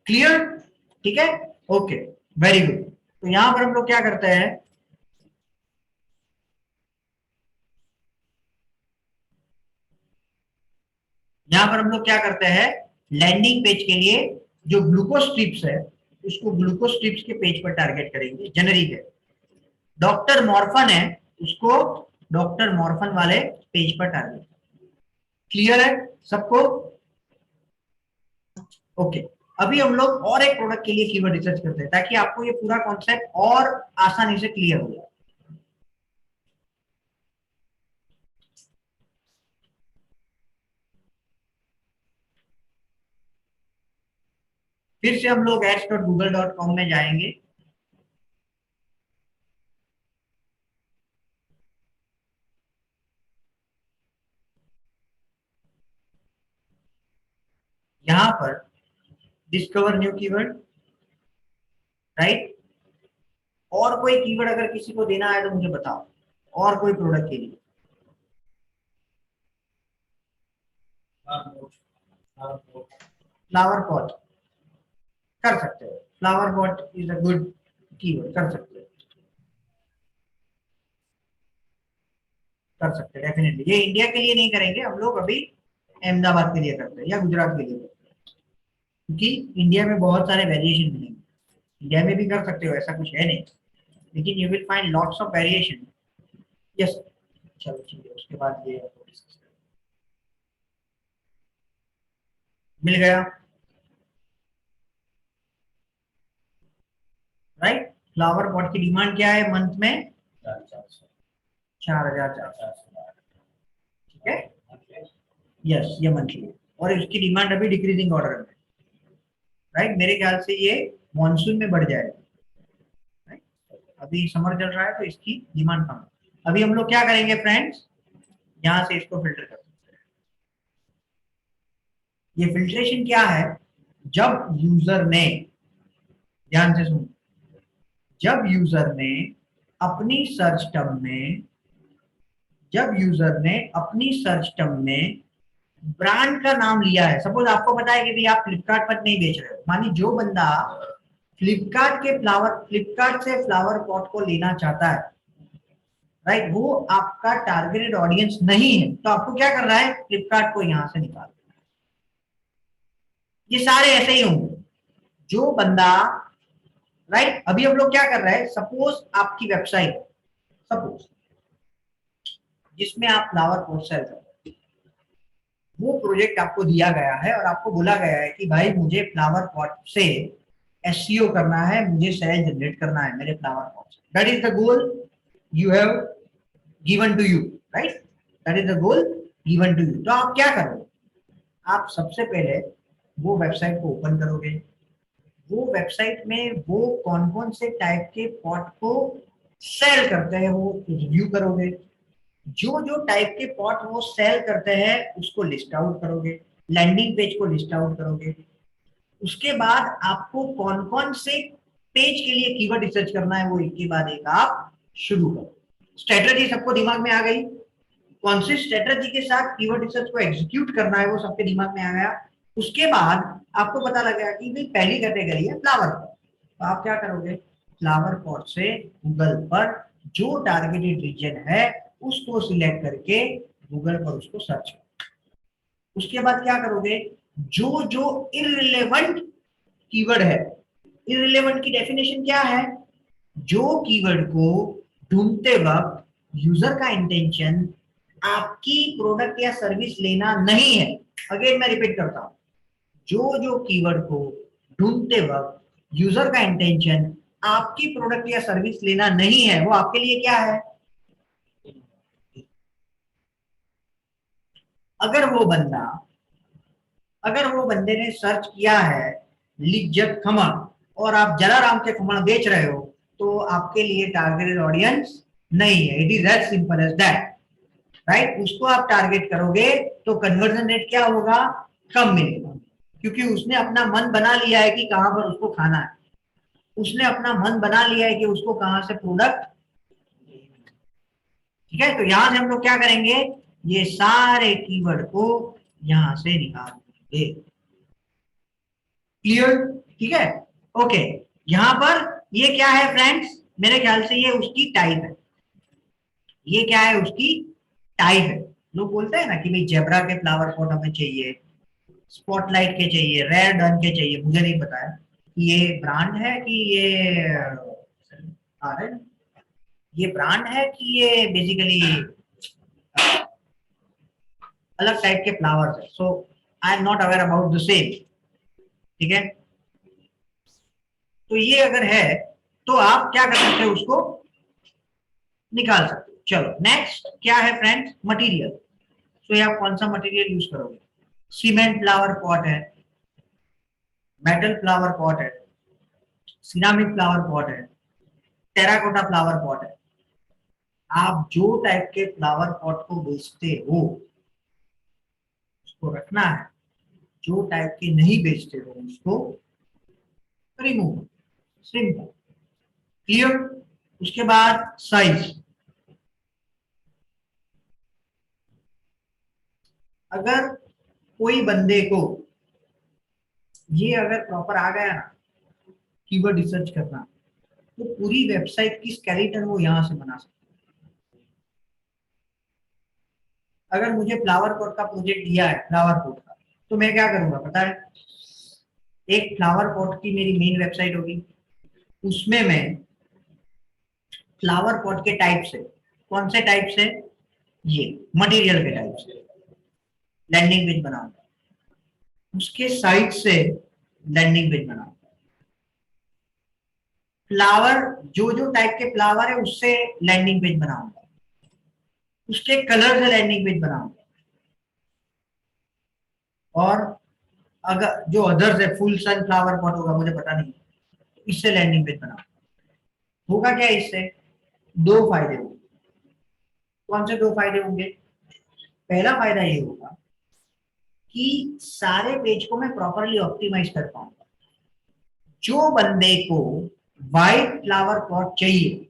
क्लियर, ठीक है, ओके, वेरी गुड। तो यहां पर हम लोग क्या करते हैं, यहां पर हम लोग क्या करते हैं, लैंडिंग पेज के लिए जो ग्लूकोज ट्रिप्स है उसको ग्लूकोज ट्रिप्स के पेज पर टारगेट करेंगे, जेनरिक है। डॉक्टर मॉर्फन है उसको डॉक्टर मॉर्फन वाले पेज पर टारगेट। क्लियर है सबको, ओके। अभी हम लोग और एक प्रोडक्ट के लिए कीवर्ड रिसर्च करते हैं ताकि आपको ये पूरा कॉन्सेप्ट और आसानी से क्लियर हो जाए। फिर से हम लोग ads.google.com में जाएंगे, यहां पर डिस्कवर न्यू कीवर्ड, राइट। और कोई कीवर्ड अगर किसी को देना है तो मुझे बताओ, और कोई प्रोडक्ट के लिए। फ्लावर पॉट कर सकते हो, flower pot is a good keyword, कर सकते हो, कर सकते हैं डेफिनेटली। ये इंडिया के लिए नहीं करेंगे हम लोग, अभी अहमदाबाद के लिए करते हैं या गुजरात के लिए करते हैं, क्योंकि इंडिया में बहुत सारे वेरिएशन मिलेंगे। इंडिया में भी कर सकते हो, ऐसा कुछ है नहीं, लेकिन you will find lots of variation. Yes, चलो ठीक है, उसके बाद ये मिल गया, राइट। फ्लावर पॉट की डिमांड क्या है मंथ में, 4,400, ठीक है, यस, ये मंथली है और इसकी डिमांड अभी डिक्रीजिंग ऑर्डर में, राइट। मेरे ख्याल से ये मॉनसून में बढ़ जाएगा, राइट। अभी समर चल रहा है तो इसकी डिमांड कम है। अभी हम लोग क्या करेंगे फ्रेंड्स, यहां से इसको फिल्टर कर सकते हैं। ये फिल्ट्रेशन क्या है, जब यूजर ने, ध्यान से सुनो, जब यूजर ने अपनी सर्च टर्म में, जब यूजर ने अपनी सर्च टर्म में ब्रांड का नाम लिया है, सपोज आपको पता है कि भाई आप फ्लिपकार्ट पर नहीं बेच रहे हो, मानी जो बंदा फ्लिपकार्ट से फ्लावर पॉट को लेना चाहता है, राइट, वो आपका टारगेटेड ऑडियंस नहीं है, तो आपको क्या करना है, फ्लिपकार्ट को यहां से निकाल। ये सारे ऐसे ही होंगे, जो बंदा, राइट। अभी हम लोग क्या कर रहे हैं, सपोज आपकी वेबसाइट, सपोज जिसमें आप फ्लावर पॉट सेल करते हैं, वो प्रोजेक्ट आपको दिया गया है और आपको बोला गया है कि भाई मुझे फ्लावर पॉट से एसईओ करना है, मुझे सेल जनरेट करना है मेरे फ्लावर पॉट से। That is the goal you have given to you, right, that is the goal given to you. तो आप क्या करोगे, आप सबसे पहले वो वेबसाइट को ओपन करोगे, वो वेबसाइट में वो कौन कौन से टाइप के पॉट को सेल करते हैं वो रिव्यू करोगे, जो जो टाइप के पॉट वो सेल करते हैं उसको लिस्ट आउट करोगे, लैंडिंग पेज को लिस्ट आउट करोगे। उसके बाद आपको कौन कौन से पेज के लिए कीवर्ड रिसर्च करना है वो एक के बाद एक आप शुरू करो। स्ट्रेटजी सबको दिमाग में आ गई, कौन सी स्ट्रेटजी के साथ कीवर्ड रिसर्च को एग्जीक्यूट करना है वो सबके दिमाग में आ गया। उसके बाद आपको पता लग गया कि भाई पहली कैटेगरी है फ्लावर पॉट, तो आप क्या करोगे, फ्लावर पॉट से गूगल पर जो टारगेटेड रीजन है उसको सिलेक्ट करके गूगल पर उसको सर्च करो। उसके बाद क्या करोगे, जो जो इररिलेवेंट कीवर्ड है, इररिलेवेंट की डेफिनेशन क्या है, जो कीवर्ड को ढूंढते वक्त यूजर का इंटेंशन आपकी प्रोडक्ट या सर्विस लेना नहीं है। अगेन मैं रिपीट करता हूं, जो जो कीवर्ड को ढूंढते वक्त यूजर का इंटेंशन आपकी प्रोडक्ट या सर्विस लेना नहीं है, वो आपके लिए क्या है। अगर वो बंदे ने सर्च किया है लिज्जत खमण और आप जलाराम के खमण बेच रहे हो, तो आपके लिए टारगेटेड ऑडियंस नहीं है। It is as simple as that, right. उसको आप टारगेट करोगे तो कन्वर्जन रेट क्या होगा, कम मिलेगा, क्योंकि उसने अपना मन बना लिया है कि कहां पर उसको खाना है, उसने अपना मन बना लिया है कि उसको कहां से प्रोडक्ट। ठीक है, तो यहां से हम लोग क्या करेंगे, ये सारे कीवर्ड को यहां से निकाल देंगे। क्लियर, ठीक है, ओके। यहां पर ये क्या है फ्रेंड्स, मेरे ख्याल से ये उसकी टाइप है, ये क्या है, उसकी टाइप है। लोग बोलते हैं ना कि भाई जेब्रा के फ्लावर पॉट हमें चाहिए, स्पॉटलाइट के चाहिए, रेयर डन के चाहिए। मुझे नहीं पता है कि ये ब्रांड है कि ये ब्रांड है कि ये बेसिकली अलग टाइप के फ्लावर्स है। So I am not aware about the same, ठीक है। तो ये अगर है तो आप क्या कर सकते हो, उसको निकाल सकते हो। चलो नेक्स्ट क्या है फ्रेंड्स, मटेरियल। तो ये आप कौन सा मटेरियल यूज करोगे, सीमेंट फ्लावर पॉट है, मेटल फ्लावर पॉट है, सिरामिक फ्लावर पॉट है, टेराकोटा फ्लावर पॉट है। आप जो टाइप के फ्लावर पॉट को बेचते हो उसको रखना है, जो टाइप के नहीं बेचते हो उसको रिमूव, सिंपल, क्लियर। उसके बाद साइज, अगर कोई बंदे को ये अगर प्रॉपर आ गया ना कीवर्ड रिसर्च करना, तो पूरी वेबसाइट की स्केलेटन वो यहां से बना सकता है। अगर मुझे फ्लावर पॉट का प्रोजेक्ट दिया है, फ्लावर पॉट का, तो मैं क्या करूंगा पता है, एक फ्लावर पॉट की मेरी मेन वेबसाइट होगी, उसमें मैं फ्लावर पॉट के टाइप से, कौन से टाइप से, ये मटेरियल के टाइप से लैंडिंग पेज बनाऊंगा, उसके साइड से लैंडिंग पेज बनाऊंगा, फ्लावर जो जो टाइप के फ्लावर है उससे लैंडिंग पेज बनाऊंगा, उसके कलर से लैंडिंग पेज बनाऊंगा, और अगर जो अदर्स है फुल सन फ्लावर पॉट होगा मुझे पता नहीं, इससे लैंडिंग पेज बनाऊंगा। होगा क्या इससे, दो फायदे होंगे। कौन से दो फायदे होंगे, पहला फायदा ये होगा कि सारे पेज को मैं प्रॉपरली ऑप्टिमाइज कर पाऊंगा। जो बंदे को व्हाइट फ्लावर पॉट चाहिए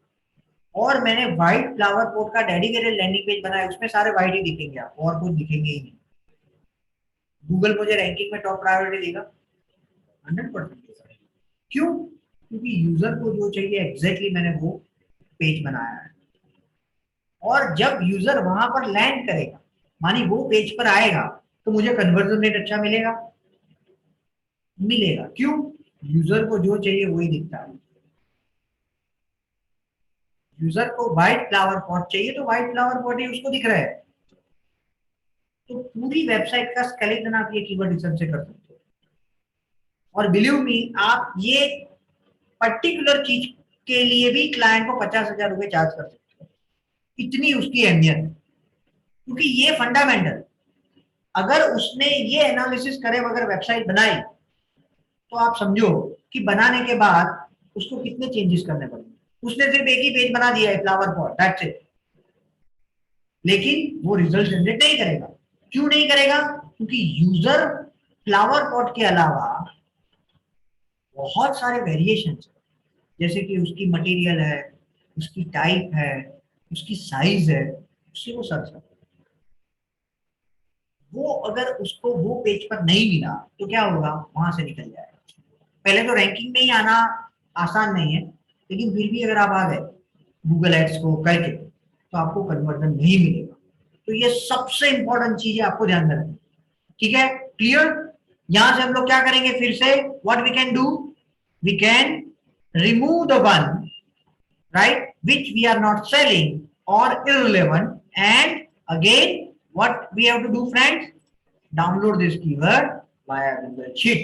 और मैंने व्हाइट फ्लावर पॉट का डेडिकेटेड लैंडिंग पेज बनाया, उसमें सारे व्हाइट ही दिखेंगे, आपको और कुछ दिखेंगे ही नहीं। गूगल मुझे रैंकिंग में टॉप प्रायोरिटी देगा 100%। क्यों, क्योंकि यूजर को जो चाहिए एग्जैक्टली मैंने वो पेज बनाया है। और जब यूजर वहां पर लैंड करेगा, मानी वो पेज पर आएगा, तो मुझे कन्वर्जन रेट अच्छा मिलेगा, क्यों, यूजर को जो चाहिए वही दिखता है। यूजर को व्हाइट फ्लावर पॉट चाहिए तो व्हाइट फ्लावर पॉट ही उसको दिख रहा है। तो पूरी वेबसाइट का स्केलेटन आप ये कीवर्ड रिसर्च से कर सकते हो। और बिलीव मी, आप ये पर्टिकुलर चीज के लिए भी क्लाइंट को 50,000 रुपए चार्ज कर सकते हो, इतनी उसकी अहमियत है। क्योंकि ये फंडामेंटल, अगर उसने ये एनालिसिस करे अगर वेबसाइट बनाई, तो आप समझो कि बनाने के बाद उसको कितने चेंजेस करने पड़ेंगे। उसने सिर्फ एक ही पेज बना दिया है फ्लावर पॉट, दैट्स इट, लेकिन वो रिजल्ट जनरेट नहीं करेगा। क्यों नहीं करेगा, क्योंकि यूजर फ्लावर पॉट के अलावा बहुत सारे वेरिएशन, जैसे कि उसकी मटेरियल है, उसकी टाइप है, उसकी साइज है, उससे वो सर्च करता है। वो अगर उसको वो पेज पर नहीं मिला तो क्या होगा, वहां से निकल जाएगा। पहले तो रैंकिंग में ही आना आसान नहीं है, लेकिन फिर भी अगर आप आ गए गूगल एड्स को करके तो आपको कन्वर्जन नहीं मिलेगा। तो ये सबसे इंपॉर्टेंट चीज है, आपको ध्यान में रखना। ठीक है, क्लियर। यहां से हम लोग क्या करेंगे, फिर से what we can do, we can remove the one right which we are not selling or irrelevant, and again what we have to do friends, download this keyword via Google Sheet।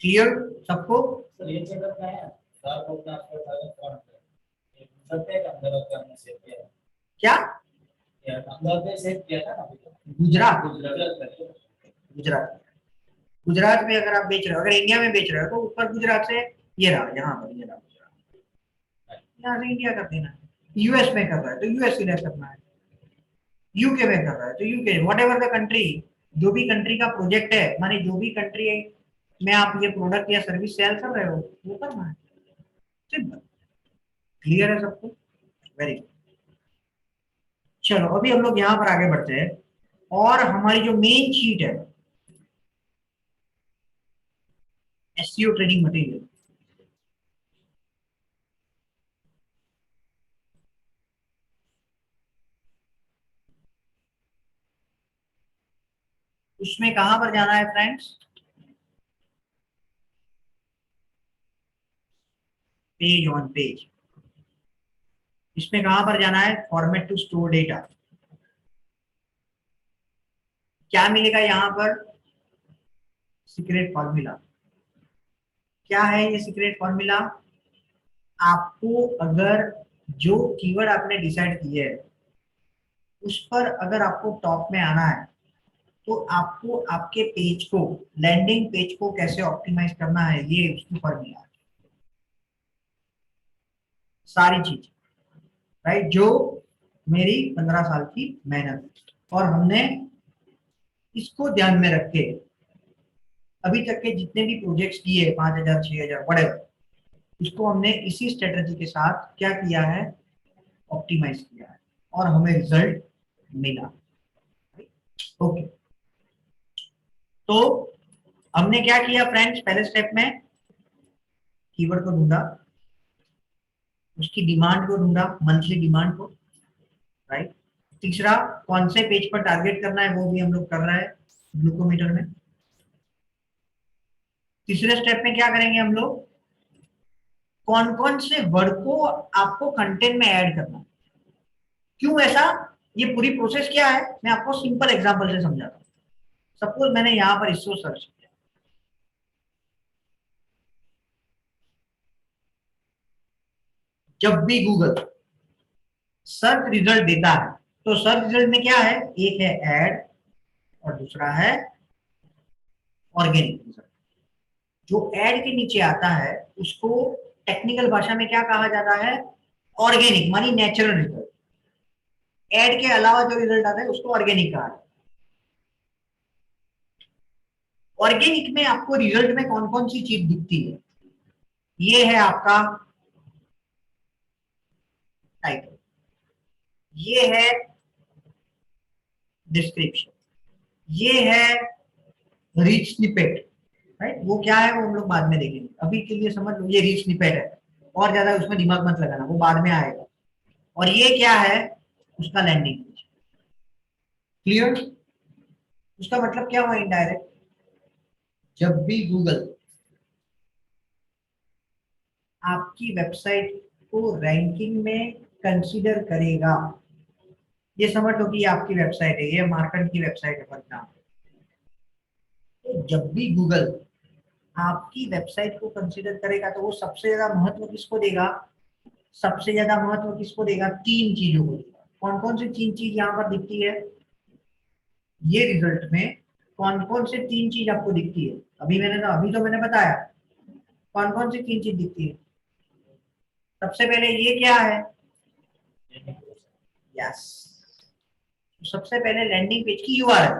Clear सबको? सर ये चेक करना है सर को अपना 4400 एक सत्य का अंदर का हमने सेव किया क्या या अंदर पे सेव किया था ना अभी तो गुजरात गुजरात गुजरात में अगर आप बेच रहे हो, अगर इंडिया में बेच रहे हो तो ऊपर गुजरात से ये रहा, यहाँ पर ये रहा गुजरात, यहाँ से इंडिया कर देना है। यूएस में कर रहा है तो यूएस सिलेक्ट करना है, यूके में कर रहा है तो UK, what ever the country, जो भी कंट्री का प्रोजेक्ट है, माने जो भी कंट्री में आप ये प्रोडक्ट या सर्विस सेल कर रहे हो वो करना है। सिंपल, क्लियर है सबको? Very good. चलो अभी हम लोग यहाँ पर आगे बढ़ते हैं, और हमारी जो मेन शीट है एसईओ ट्रेनिंग मटेरियल, उसमें कहां पर जाना है फ्रेंड्स, पेज ऑन पेज। इसमें कहां पर जाना है, फॉर्मेट टू स्टोर डेटा। क्या मिलेगा यहां पर, सीक्रेट फॉर्मूला। क्या है ये सीक्रेट फॉर्मूला? आपको अगर जो कीवर्ड आपने डिसाइड किए है उस पर अगर आपको टॉप में आना है तो आपको आपके पेज को, लैंडिंग पेज को कैसे ऑप्टिमाइज करना है, ये उसकी फॉर्मूला है। सारी चीज राइट, जो मेरी 15 साल की मेहनत, और हमने इसको ध्यान में रख के अभी तक के जितने भी प्रोजेक्ट्स किए 5000 6000 वटेवर, इसको हमने इसी स्ट्रेटजी के साथ क्या किया है, ऑप्टिमाइज किया है, और हमें रिजल्ट मिला। ओके, तो हमने क्या किया फ्रेंड्स, पहले स्टेप में कीवर्ड को ढूंढा, उसकी डिमांड को ढूंढा, मंथली डिमांड को, राइट। तीसरा, कौन से पेज पर टारगेट करना है वो भी हम लोग कर रहे हैं ग्लूकोमीटर में। तीसरे स्टेप में क्या करेंगे हम लोग, कौन कौन से वर्ड को आपको कंटेंट में ऐड करना है, क्यों ऐसा, ये पूरी प्रोसेस क्या है, मैं आपको सिंपल एग्जांपल से समझाता हूँ। सपोज मैंने यहां पर इसको सर्च किया, जब भी गूगल सर्च रिजल्ट देता है तो सर्च रिजल्ट में क्या है, एक है ऐड और दूसरा है ऑर्गेनिक रिजल्ट। जो ऐड के नीचे आता है उसको टेक्निकल भाषा में क्या कहा जाता है, ऑर्गेनिक, मानी नेचुरल रिजल्ट। ऐड के अलावा जो रिजल्ट आता है उसको ऑर्गेनिक कहा जाता है। ऑर्गेनिक में आपको रिजल्ट में कौन कौन सी चीज दिखती है, ये है आपका टाइटल, ये है डिस्क्रिप्शन, ये है रीच स्निपेट, राइट। वो क्या है वो हम लोग बाद में देखेंगे, अभी के लिए समझ लो ये रीच स्निपेट है, और ज्यादा उसमें दिमाग मत लगाना, वो बाद में आएगा। और ये क्या है, उसका लैंडिंग पेज। क्लियर? उसका मतलब क्या हुआ इनडायरेक्ट, जब भी गूगल आपकी वेबसाइट को रैंकिंग में कंसीडर करेगा, ये समझ लो कि ये आपकी वेबसाइट है, ये मार्केट की वेबसाइट है फॉर एग्जाम्पल, तो जब भी गूगल आपकी वेबसाइट को कंसीडर करेगा तो वो सबसे ज्यादा महत्व किसको देगा, सबसे ज्यादा महत्व किसको देगा, तीन चीजों को देगा। कौन कौन सी तीन चीज यहाँ पर दिखती है, ये रिजल्ट में कौन कौन से तीन चीज आपको दिखती है, अभी तो मैंने बताया कौन कौन सी तीन चीज दिखती है। सबसे पहले ये क्या है, यस, सबसे पहले लैंडिंग पेज की यूआरएल,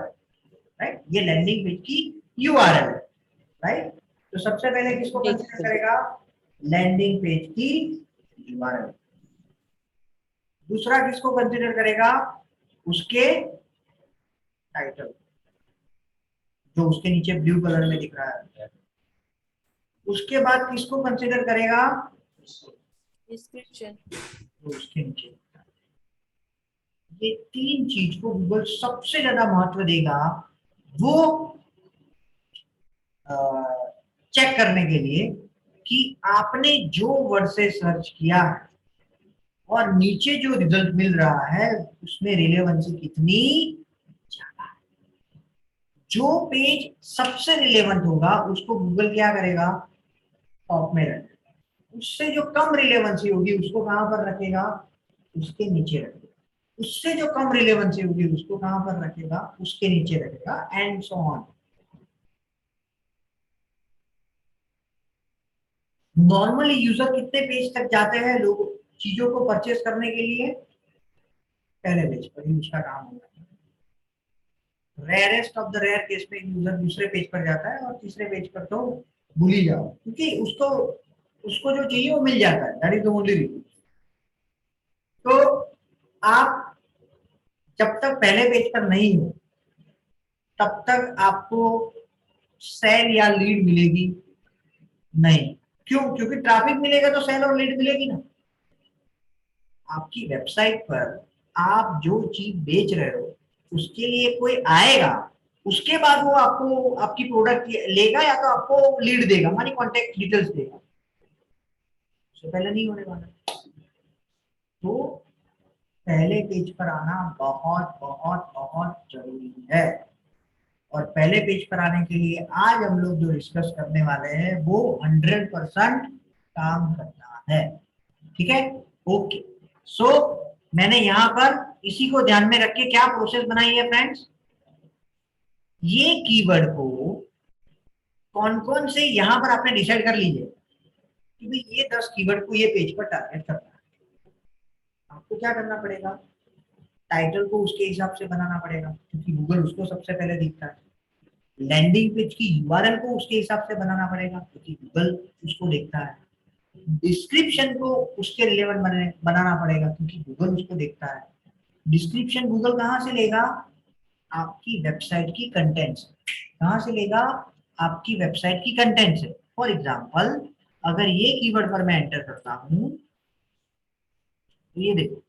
राइट, ये लैंडिंग पेज की यूआरएल, राइट। तो सबसे पहले किसको कंसीडर करेगा, लैंडिंग पेज की यूआरएल। दूसरा किसको कंसीडर करेगा, उसके टाइटल जो उसके नीचे ब्लू कलर में दिख रहा है। उसके बाद किसको कंसिडर करेगा? डिस्क्रिप्शन। तो उसके नीचे ये तीन चीज को गूगल सबसे ज्यादा महत्व देगा, वो चेक करने के लिए कि आपने जो वर्ड से सर्च किया है और नीचे जो रिजल्ट मिल रहा है उसमें रिलेवेंसी कितनी ज्यादा है। जो पेज सबसे रिलेवेंट होगा उसको गूगल क्या करेगा? टॉप में रखेगा। उससे जो कम रिलेवेंसी होगी उसको कहां पर रखेगा? उसके नीचे रखेगा। उससे जो कम रिलेवेंसी होगी उसको कहां पर रखेगा? उसके नीचे रखेगा, and so on. Normally user कितने पेज तक जाते हैं लोग चीजों को परचेस करने के लिए? पहले पेज पर ही उसका काम होगा। Rarest of the rare case में यूजर दूसरे पेज पर जाता है और तीसरे पेज पर तो भूल ही जाओ, क्योंकि उसको उसको जो चाहिए वो मिल जाता है। That is the only reason. तो आप जब तक पहले पेज पर नहीं हो तब तक आपको सेल या लीड मिलेगी नहीं। क्यों? क्योंकि ट्रैफिक मिलेगा तो सेल और लीड मिलेगी ना। आपकी वेबसाइट पर आप जो चीज बेच रहे हो उसके लिए कोई आएगा, उसके बाद वो आपको आपकी प्रोडक्ट लेगा या तो आपको लीड देगा, मानी कॉन्टेक्ट डिटेल्स देगा। उससे पहले नहीं होने वाला। तो पहले पेज पर आना बहुत बहुत बहुत जरूरी है। और पहले पेज पर आने के लिए आज हम लोग जो डिस्कस करने वाले हैं वो 100% काम करता है। ठीक है? ओके। सो मैंने यहां पर इसी को ध्यान में रख के क्या प्रोसेस बनाई है फ्रेंड्स? ये कीवर्ड को कौन कौन से यहां पर आपने डिसाइड कर लीजिए कि भाई ये 10 कीवर्ड को ये पेज पर टारगेट करना है। आपको क्या करना पड़ेगा? टाइटल को उसके हिसाब से बनाना पड़ेगा क्योंकि गूगल उसको सबसे पहले दिखता है। लैंडिंग पेज की यूआरएल को उसके हिसाब से बनाना पड़ेगा क्योंकि गूगल उसको देखता है। डिस्क्रिप्शन को उसके रिलेवेंट बनाना पड़ेगा क्योंकि गूगल उसको देखता है। डिस्क्रिप्शन गूगल कहां से लेगा? आपकी वेबसाइट की कंटेंट से। कहां से लेगा? आपकी वेबसाइट की कंटेंट से। फॉर एग्जांपल अगर ये कीवर्ड पर मैं एंटर करता हूं तो ये देखो,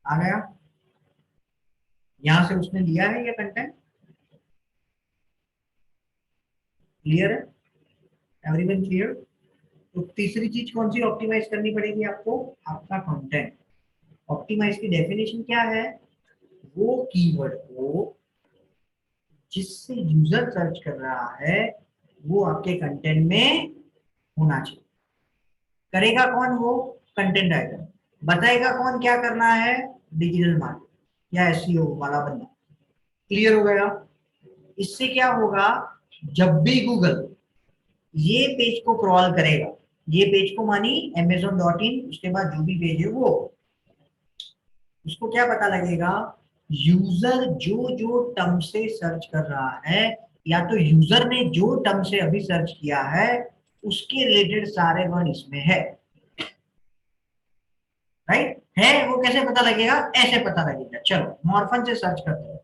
आ गया। यहां से उसने लिया है ये कंटेंट। क्लियर है? Everyone clear? तो तीसरी चीज कौन सी ऑप्टिमाइज करनी पड़ेगी आपको? आपका कंटेंट। ऑप्टिमाइज की डेफिनेशन क्या है? वो कीवर्ड को जिससे यूजर सर्च कर रहा है वो आपके कंटेंट में होना चाहिए। करेगा कौन? वो कंटेंट राइटर। बताएगा कौन क्या करना है? डिजिटल मार्केटिंग या एसईओ वाला बंदा। क्लियर हो गया? इससे क्या होगा? जब भी गूगल ये पेज को क्रॉल करेगा, ये पेज को मानी amazon.in, उसके बाद जो भी पेज है वो, उसको क्या पता लगेगा? यूजर जो जो टर्म से सर्च कर रहा है या तो यूजर ने जो टर्म से अभी सर्च किया है उसके रिलेटेड सारे वर्ड इसमें है। राइट है? वो कैसे पता लगेगा? ऐसे पता लगेगा। चलो मॉर्फन से सर्च करते हैं।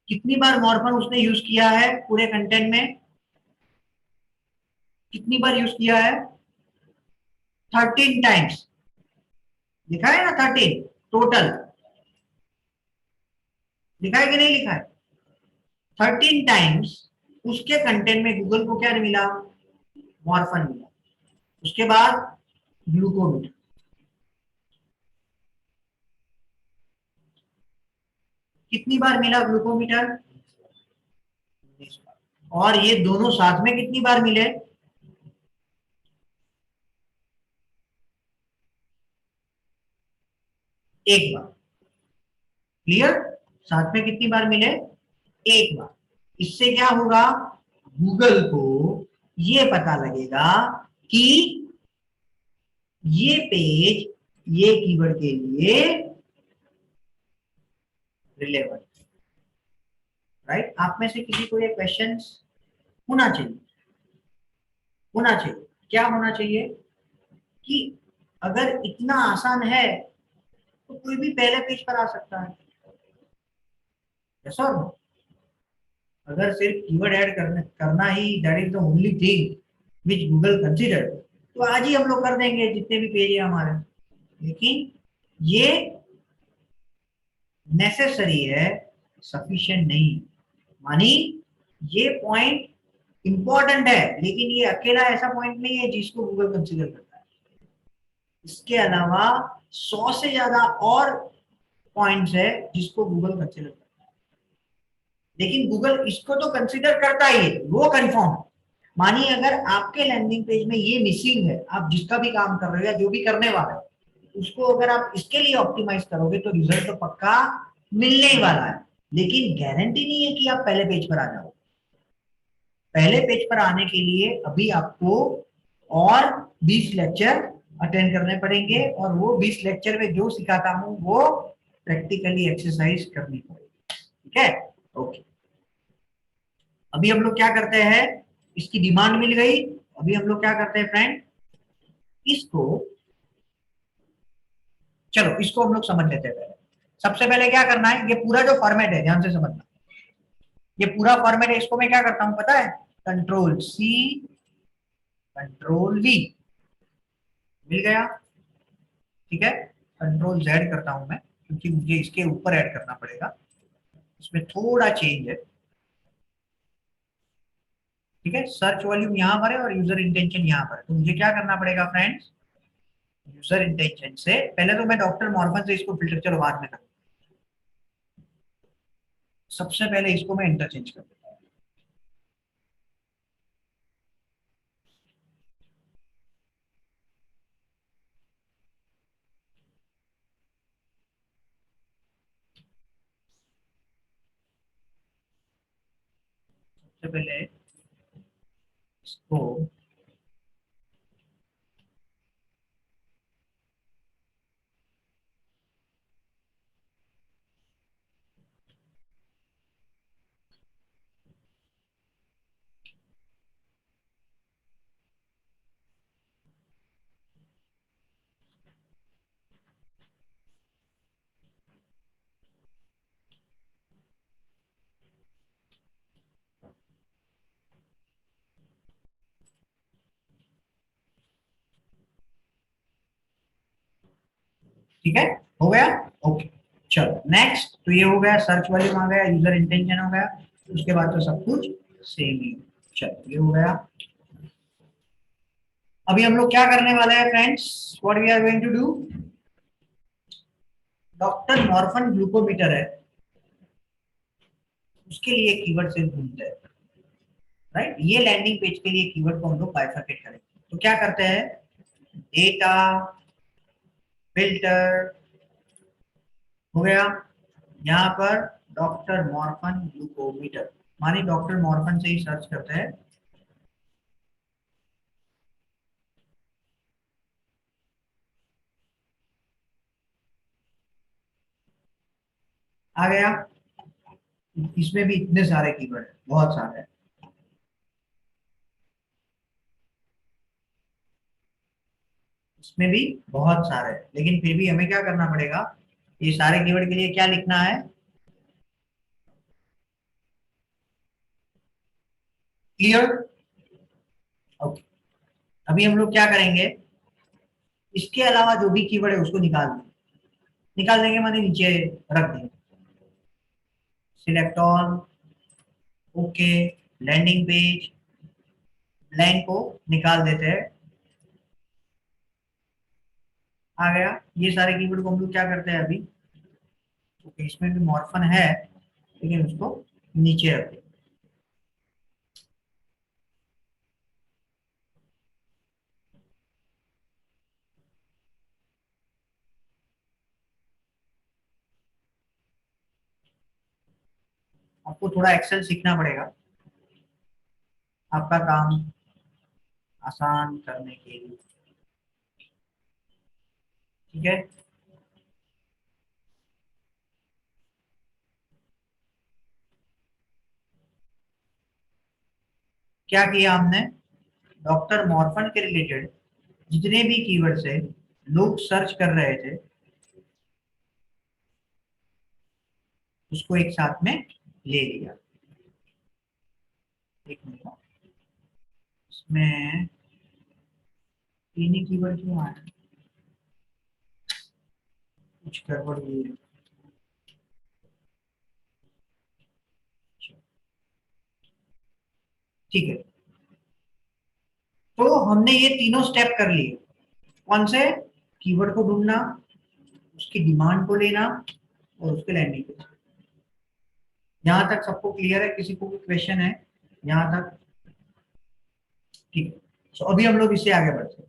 कितनी बार मॉर्फन उसने यूज किया है पूरे कंटेंट में? कितनी बार यूज किया है? 13 टाइम्स। लिखा है ना 13 टोटल? लिखा है कि नहीं लिखा है? 13 टाइम्स उसके कंटेंट में गूगल को क्या मिला? मॉर्फन मिला। उसके बाद ग्लूकोमीटर। कितनी बार मिला ग्लूकोमीटर? और ये दोनों साथ में कितनी बार मिले? एक बार। क्लियर? साथ में कितनी बार मिले? एक बार। इससे क्या होगा? गूगल को ये पता लगेगा कि ये पेज ये कीवर्ड के लिए रिलेवेंट। राइट? आप में से किसी को ये क्वेश्चंस होना चाहिए, होना चाहिए। क्या होना चाहिए कि अगर इतना आसान है तो कोई भी पहले पेज पर आ सकता है। Yes or no? अगर सिर्फ कीवर्ड ऐड करना ही that is the only thing which Google consider, तो आज ही हम लोग कर देंगे जितने भी पेज है हमारे। लेकिन ये नेसेसरी है, सफिशिएंट नहीं। मानी ये पॉइंट इंपॉर्टेंट है, लेकिन ये अकेला ऐसा पॉइंट नहीं है जिसको गूगल कंसीडर करता है। इसके अलावा 100 से ज्यादा और पॉइंट्स है जिसको गूगल कंसीडर करता है। लेकिन गूगल इसको तो कंसीडर करता ही है, वो कंफर्म। मानिए अगर आपके लैंडिंग पेज में ये मिसिंग है, आप जिसका भी काम कर रहे हो या जो भी करने वाले हो, उसको अगर आप इसके लिए ऑप्टिमाइज करोगे तो रिजल्ट तो पक्का मिलने ही वाला है। लेकिन गारंटी नहीं है कि आप पहले पेज पर आ जाओ। पहले पेज पर आने के लिए अभी आपको और 20 लेक्चर अटेंड करने पड़ेंगे, और वो 20 लेक्चर में जो सिखाता हूं वो प्रैक्टिकली एक्सरसाइज करनी पड़ेगी। ठीक है, ओके। अभी हम लोग क्या करते हैं, इसकी डिमांड मिल गई। अभी हम लोग क्या करते हैं फ्रेंड, इसको चलो इसको हम लोग समझ लेते हैं। पहले सबसे पहले क्या करना है, ये पूरा जो फॉर्मेट है ध्यान से समझना, ये पूरा फॉर्मेट है, इसको मैं क्या करता हूं पता है, कंट्रोल सी कंट्रोल वी, मिल गया। ठीक है, कंट्रोल जेड करता हूं मैं क्योंकि मुझे इसके ऊपर ऐड करना पड़ेगा, इसमें थोड़ा चेंज है। ठीक है, सर्च वॉल्यूम यहां पर है और यूजर इंटेंशन यहां पर है, तो मुझे क्या करना पड़ेगा फ्रेंड्स, यूजर इंटेंशन से पहले तो मैं डॉक्टर मॉर्फन से इसको फिल्टर, चलो बाद में कर, सबसे पहले इसको मैं इंटरचेंज कर देता हूं। सबसे पहले इसको ठीक है, हो गया, ओके। चलो नेक्स्ट, तो ये हो गया, सर्च वॉल्यूम आ गया, यूजर इंटेंशन हो गया, उसके बाद तो सब कुछ सेम ही। चलो ये हो गया। अभी हम लोग क्या करने वाले हैं friends, what we are going to do, doctor Morepen glucometer है, उसके लिए कीवर्ड से ढूंढते हैं। राइट, ये लैंडिंग पेज के लिए कीवर्ड को हम लोग बाइफरकेट करेंगे। तो क्या करते हैं, डेटा फिल्टर हो गया, यहाँ पर डॉक्टर मॉर्फन ग्लूकोमीटर, माने डॉक्टर मॉर्फन से ही सर्च करते हैं। आ गया, इसमें भी इतने सारे कीवर्ड है, बहुत सारे हैं। इसमें भी बहुत सारे हैं, लेकिन फिर भी हमें क्या करना पड़ेगा, ये सारे कीवर्ड के लिए क्या लिखना है, क्लियर, ओके। अभी हम लोग क्या करेंगे, इसके अलावा जो भी कीवर्ड है उसको निकाल देंगे, माने नीचे रख देंगे। Select all, okay, landing page, blank को निकाल देते हैं। आ गया, ये सारे कीवर्ड को हम लोग क्या करते हैं अभी, ओके, इसमें भी मॉर्फन है लेकिन उसको नीचे रखते हैं। आपको थोड़ा एक्सेल सीखना पड़ेगा आपका काम आसान करने के लिए। ठीक है, क्या किया हमने, डॉक्टर मॉर्फन के रिलेटेड जितने भी कीवर्ड से लोग सर्च कर रहे थे उसको एक साथ में ले लिया। एक मिनट, इसमें तीन ही कीवर्ड क्यों आए, कुछ गड़बड़ हुई है। ठीक है, तो हमने ये तीनों स्टेप कर लिए। कौन से? कीवर्ड को ढूंढना, उसकी डिमांड को लेना और उसके लैंडिंग पेज। यहां तक सबको क्लियर है? किसी को भी क्वेश्चन है यहां तक? ठीक है, तो अभी हम लोग इससे आगे बढ़ते हैं।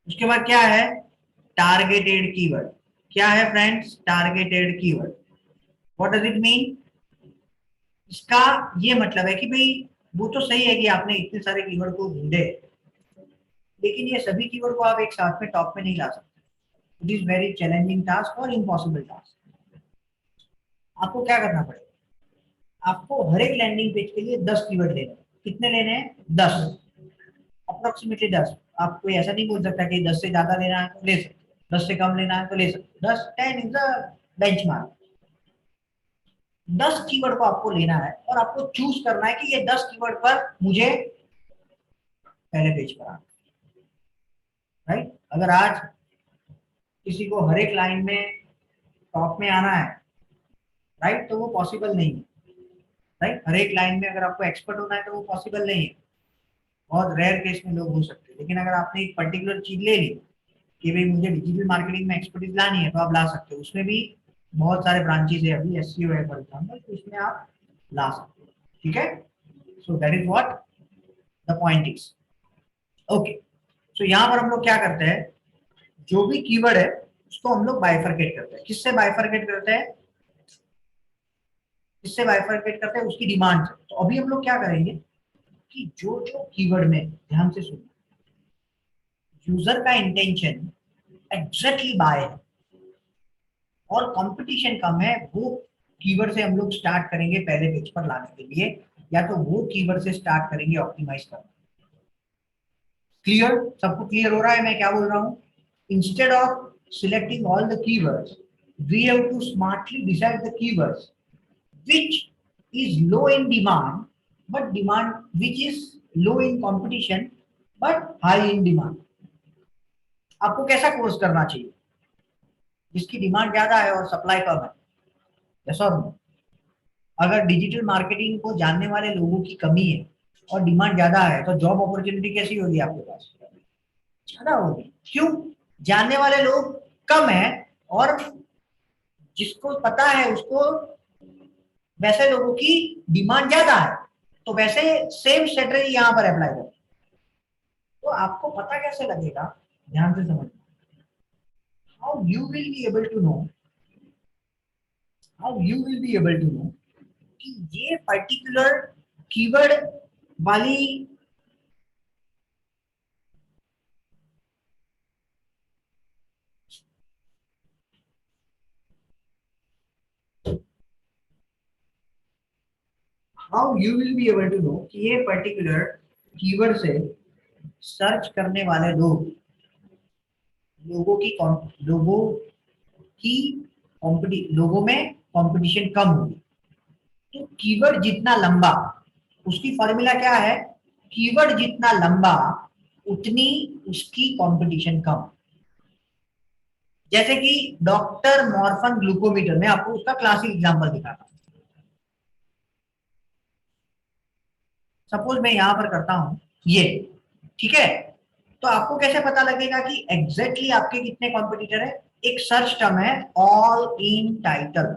उसके बाद क्या है? Targeted keyword. क्या है friends targeted keyword? What does it mean? इसका ये मतलब है कि भाई वो तो सही है कि आपने इतने सारे कीवर्ड को ढूंढे, लेकिन ये सभी कीवर्ड को आप एक साथ में टॉप में नहीं ला सकते। It is very challenging task और इम्पॉसिबल टास्क। आपको क्या करना पड़ेगा? आपको हर एक लैंडिंग पेज के लिए 10 कीवर्ड लेने हैं। कितने लेने हैं? 10, अप्रोक्सीमेटली 10। आप कोई ऐसा नहीं बोल सकता कि 10 से ज्यादा लेना है तो ले सकते, 10 से कम लेना है तो ले सकते। 10 इज द बेंचमार्क। 10 कीवर्ड को आपको लेना है और आपको चूज करना है कि ये 10 कीवर्ड पर मुझे पहले पेज पर आना, राइट? अगर आज किसी को हर एक लाइन में टॉप में आना है, राइट, तो वो पॉसिबल नहीं है, राइट? हर एक लाइन में अगर आपको एक्सपर्ट होना है तो वो पॉसिबल नहीं है। बहुत रेयर केस में लोग हो सकते हैं। लेकिन अगर आपने एक पर्टिकुलर चीज ले ली कि भाई मुझे डिजिटल मार्केटिंग में एक्सपर्टीज लानी है, तो आप ला सकते हो। उसमें भी बहुत सारे ब्रांचेस है, अभी एसईओ है फॉर एग्जांपल, तो इसमें आप ला सकते हो। ठीक है, so that is what the point is. Okay, so यहाँ पर हम लोग क्या करते हैं, जो भी कीवर्ड है उसको हम लोग बाइफरकेट करते हैं। किससे बाइफरकेट करते हैं? किससे बाइफरकेट करते हैं? उसकी डिमांड से। तो अभी हम लोग क्या करेंगे कि जो जो कीवर्ड में, ध्यान से सुनो, यूजर का इंटेंशन एग्जैक्टली बाय है और कंपटीशन कम है, वो कीवर्ड से हम लोग स्टार्ट करेंगे पहले पेज पर लाने के लिए, या तो वो कीवर्ड से स्टार्ट करेंगे ऑप्टिमाइज करना। क्लियर? सबको क्लियर हो रहा है मैं क्या बोल रहा हूं? Instead of selecting all the keywords, we have to smartly decide the keywords which is low in demand which is low in competition but high in demand। आपको कैसा कोर्स करना चाहिए? जिसकी डिमांड ज्यादा है और सप्लाई कम है। यस और नो? अगर डिजिटल मार्केटिंग को जानने वाले लोगों की कमी है और डिमांड ज्यादा है, तो जॉब अपॉर्चुनिटी कैसी होगी आपके पास? ज्यादा होगी। क्यों? जानने वाले लोग कम है और जिसको पता है उसको, वैसे लोगों की डिमांड ज्यादा है, तो वैसे सेम स्ट्रेटजी यहां पर अप्लाई करें। तो आपको पता कैसे लगेगा? ध्यान से समझना। How you will be able to know, how you will be able to know कि ये पर्टिकुलर कीवर्ड वाली how you will be able to know कि ये पर्टिकुलर कीवर्ड से सर्च करने वाले लोगों में कंपटीशन कम होगी। तो कीवर्ड जितना लंबा, उसकी फॉर्मूला क्या है? कीवर्ड जितना लंबा उतनी उसकी कंपटीशन कम। जैसे कि डॉक्टर मॉर्फन ग्लूकोमीटर, में आपको उसका क्लासिक एग्जांपल दिखाता हूं। सपोज मैं यहां पर करता हूं ये, ठीक है, तो आपको कैसे पता लगेगा कि एग्जैक्टली आपके कितने कॉम्पिटिटर है? एक सर्च टर्म है ऑल इन टाइटल।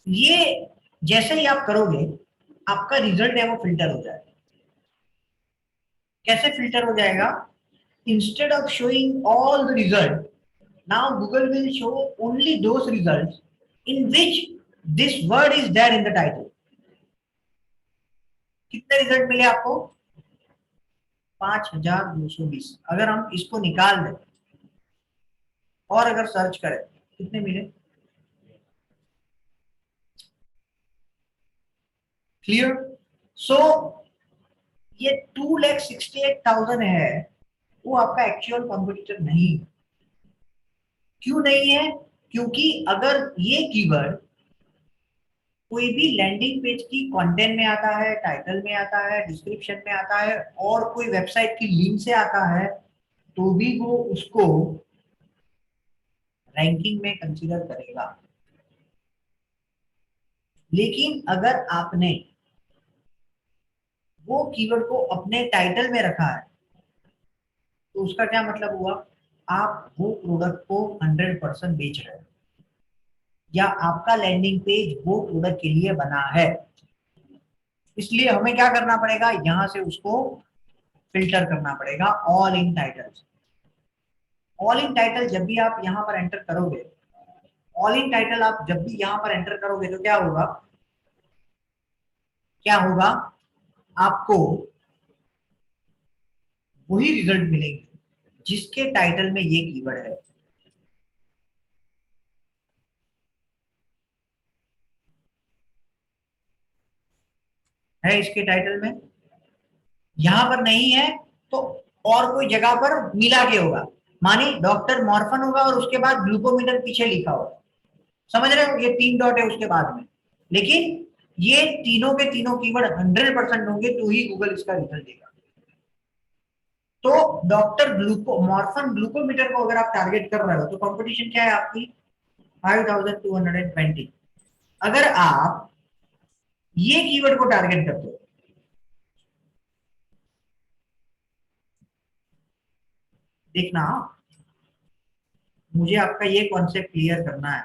ये जैसे ही आप करोगे आपका रिजल्ट है वो फिल्टर हो जाएगा। कैसे फिल्टर हो जाएगा? Instead of showing all the result, now Google will show only those results in which this word is there in the title. कितने रिजल्ट मिले आपको? 5220। अगर हम इसको निकाल दें और अगर सर्च करें, कितने मिले? क्लियर? सो ये 2,68,000 है, वो आपका एक्चुअल कॉम्पिटिटर नहीं। क्यों नहीं है? क्योंकि अगर ये कीवर्ड कोई भी लैंडिंग पेज की कंटेंट में आता है, टाइटल में आता है, डिस्क्रिप्शन में आता है और कोई वेबसाइट की लिंक से आता है, तो भी वो उसको रैंकिंग में कंसीडर करेगा। लेकिन अगर आपने वो कीवर्ड को अपने टाइटल में रखा है, तो उसका क्या मतलब हुआ? आप वो प्रोडक्ट को 100% बेच रहे हो, या आपका लैंडिंग पेज वो प्रोडक्ट के लिए बना है। इसलिए हमें क्या करना पड़ेगा, यहां से उसको फिल्टर करना पड़ेगा all in title. All in title जब भी आप यहां पर एंटर करोगे, ऑल इन टाइटल आप जब भी यहां पर एंटर करोगे तो क्या होगा? क्या होगा? आपको वही रिजल्ट मिलेंगे जिसके टाइटल में ये कीवर्ड है इसके टाइटल में। यहां पर नहीं है तो और कोई जगह पर मिला के होगा, माने डॉक्टर मॉर्फन होगा और उसके बाद ग्लूकोमीटर पीछे लिखा होगा। समझ रहे हो? ये 3 डॉट है उसके बाद में, लेकिन ये तीनों के तीनों कीवर्ड 100% होंगे तो ही गूगल इसका रिजल्ट देगा। तो डॉक्टर मॉर्फन ग्लूकोमीटर को अगर आप टारगेट कर रहे हो तो कंपटीशन क्या है आपकी? 5220। अगर आप ये कीवर्ड को टारगेट करते हो, देखना मुझे आपका ये कॉन्सेप्ट क्लियर करना है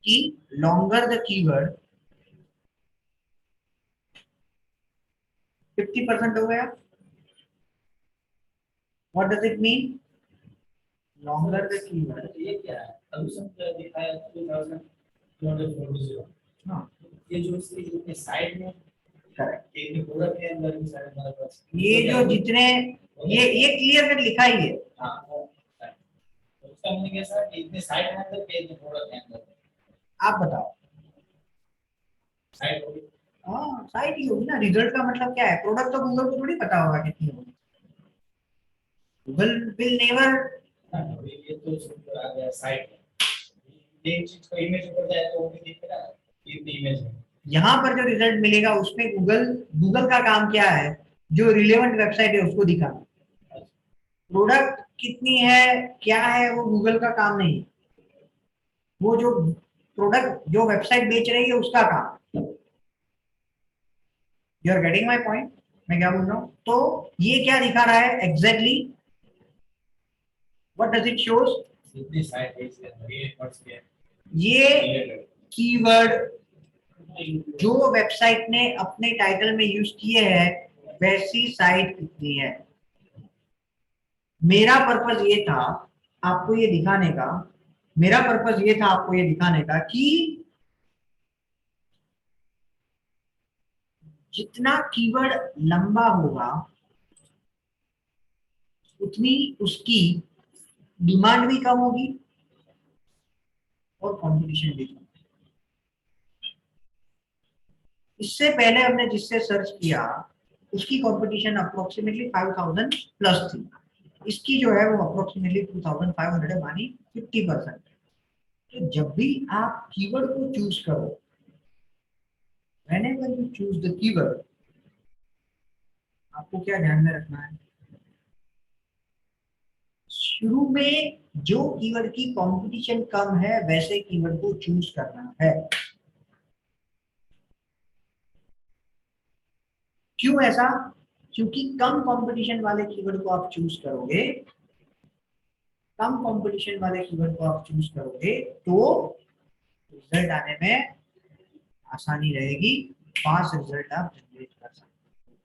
कि लॉन्गर द कीवर्ड 50% हो गया। What does it mean? Longer the keyword. ये क्या है? अभी सब दिखाया 2240। हाँ, ये जो इसके साइड में करेक्ट। एक पूरा के अंदर भी सारे हमारे पास ये जो जितने ये क्लियर कट लिखा ही है। हाँ, तो उसका मतलब कैसा है कि इतने साइड में अंदर पेज में पूरा के अंदर आप बताओ। साइड होगी। हाँ, साइट ही होगी ना। रिजल्ट का मतलब क्या है? प्रोडक्ट तो गूगल को थोड़ी पता होगा कितनी होगी। Google will never. ये तो सिंपल आ गया साइड में। एक चीज को इमेज ऊपर जाए तो वो भी दिखेगा कितनी इमेज है। यहाँ पर जो रिजल्ट मिलेगा उसमें गूगल का काम क्या है? जो रिलेवेंट वेबसाइट है उसको दिखाना। प्रोडक्ट कितनी है, क्या है, वो गूगल का काम नहीं। वो जो प्रोडक्ट जो वेबसाइट बेच रही है उसका काम। You are getting my point? मैं क्या बोल रहा हूँ? तो ये क्या दिखा रहा है exactly? What does it shows? कितनी साइड पेज के अंदर ये वर्ड्स के ये कीवर्ड जो वेबसाइट ने अपने टाइटल में यूज किए हैं वैसी साइट कितनी है। मेरा पर्पस ये था आपको ये दिखाने का, कि जितना कीवर्ड लंबा होगा उतनी उसकी डिमांड भी कम होगी और कंपटीशन भी कम। इससे पहले हमने जिससे सर्च किया उसकी कंपटीशन अप्रोक्सीमेटली 5000 प्लस थी। इसकी जो है वो अप्रोक्सीमेटली 2500 है, मानी 50%। तो जब भी आप कीवर्ड को चूज करो, whenever you choose the keyword, आपको क्या ध्यान में रखना है? शुरू में जो कीवर्ड की कंपटीशन कम है वैसे कीवर्ड को चूज करना है। क्यों ऐसा? क्योंकि कम कंपटीशन वाले कीवर्ड को आप चूज करोगे, तो रिजल्ट आने में आसानी रहेगी, फास्ट रिजल्ट आप जनरेट कर सकते हो।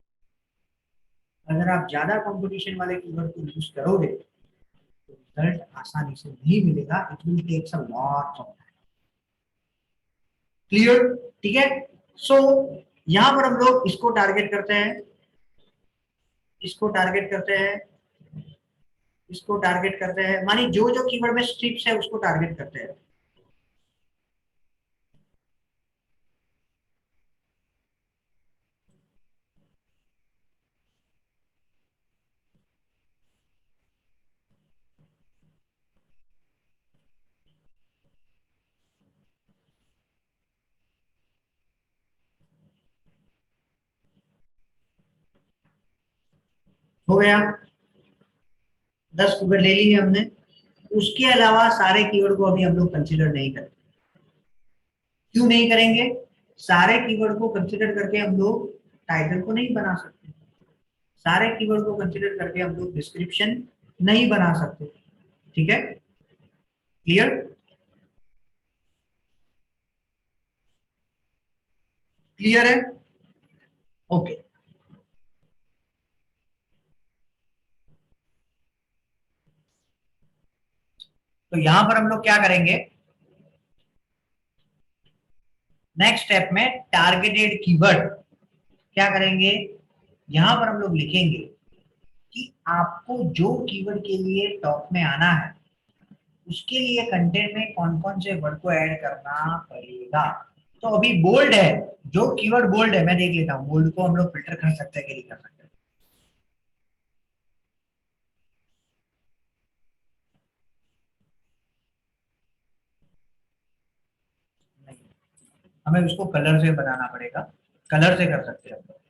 अगर आप ज्यादा कंपटीशन वाले कीवर्ड को यूज करोगे तो रिजल्ट आसानी से नहीं मिलेगा। It will take a lot of time. Clear? ठीक है। सो यहां पर हम लोग इसको टारगेट करते हैं, इसको टारगेट करते हैं, मानी जो जो कीवर्ड में स्ट्रिप्स है उसको टारगेट करते हैं। हो गया, 10 कीवर्ड ले लिए हमने। उसके अलावा सारे कीवर्ड को अभी हम लोग कंसिडर नहीं करेंगे। क्यों नहीं करेंगे? सारे कीवर्ड को कंसिडर करके हम लोग टाइटल को नहीं बना सकते, सारे कीवर्ड को कंसिडर करके हम लोग डिस्क्रिप्शन नहीं बना सकते। ठीक है, क्लियर? क्लियर है? ओके। तो यहां पर हम लोग क्या करेंगे, नेक्स्ट स्टेप में टारगेटेड कीवर्ड क्या करेंगे, यहां पर हम लोग लिखेंगे कि आपको जो कीवर्ड के लिए टॉप में आना है उसके लिए कंटेंट में कौन कौन से वर्ड को ऐड करना पड़ेगा। तो अभी बोल्ड है, जो कीवर्ड बोल्ड है मैं देख लेता हूँ, बोल्ड को हम लोग फिल्टर कर सकते हैं कि नहीं कर सकते? नहीं, हमें उसको कलर से बनाना पड़ेगा, कलर से कर सकते हैं हम लोग।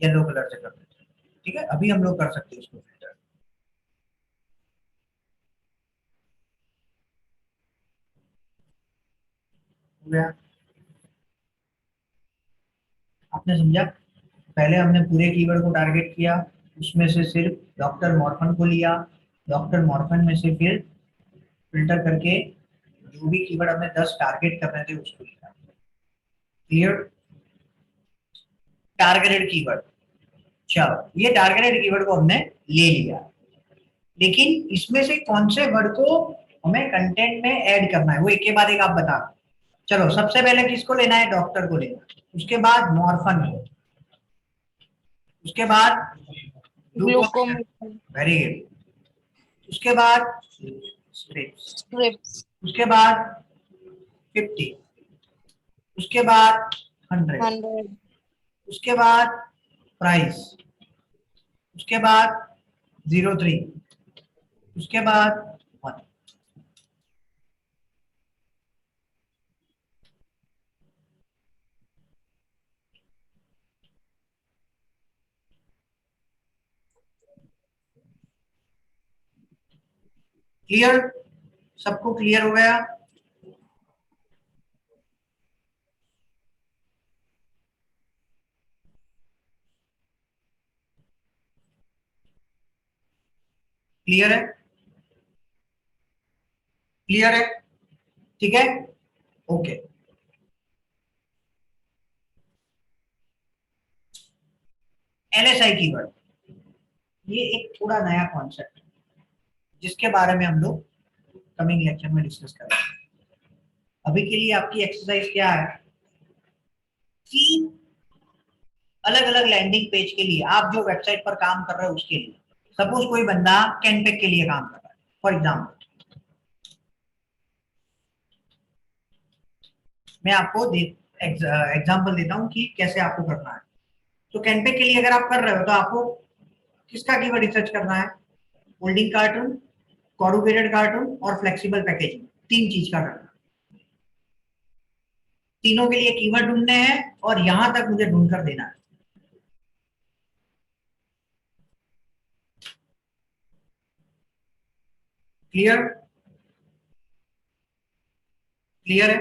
येलो कलर से कर सकते हैं, ठीक है, अभी हम लोग कर सकते हैं इसको फिल्टर। हो गया, आपने समझा? पहले हमने पूरे कीवर्ड को टारगेट किया, उसमें से सिर्फ डॉक्टर मॉर्फन को लिया, डॉक्टर मॉर्फन में से फिर फिल्टर करके जो भी कीवर्ड हमने 10 टारगेट कर रहे थे उसको लिया। क्लियर? टारगेटेड कीवर्ड, चलो ये टारगेटेड कीवर्ड को हमने ले लिया, लेकिन इसमें से कौन से वर्ड को हमें कंटेंट में ऐड करना है वो एक के बाद एक आप बता। चलो सबसे पहले किसको लेना है, डॉक्टर को लेना, उसके बाद मॉर्फन को, उसके बाद ग्लूकोमीटर, ग्लूकोमीटर, वेरी गुड, उसके बाद स्ट्रिप्स, स्ट्रिप्स, उसके बाद 50, उसके बाद 100, 100, उसके बाद प्राइस, उसके बाद 03, उसके बाद 1। क्लियर? सबको क्लियर हो गया? क्लियर है? क्लियर है? ठीक है, ओके। एलएसआई कीवर्ड, ये एक थोड़ा नया कॉन्सेप्ट है जिसके बारे में हम लोग कमिंग लेक्चर में डिस्कस करेंगे। अभी के लिए आपकी एक्सरसाइज क्या है, 3 अलग अलग लैंडिंग पेज के लिए आप जो वेबसाइट पर काम कर रहे हो उसके लिए, सपोज कोई बंदा कैनपेक के लिए काम कर रहा है फॉर एग्जाम्पल, मैं आपको एग्जाम्पल देता हूँ कि कैसे आपको करना है। तो कैनपेक के लिए अगर आप कर रहे हो तो आपको किसका कीवर्ड रिसर्च करना है, फोल्डिंग कार्टून, कॉरूगेटेड कार्टून और फ्लेक्सिबल पैकेजिंग, 3 चीज का करना, तीनों के लिए कीवर्ड ढूंढने हैं और यहां तक मुझे ढूंढ कर देना है। क्लियर? क्लियर है?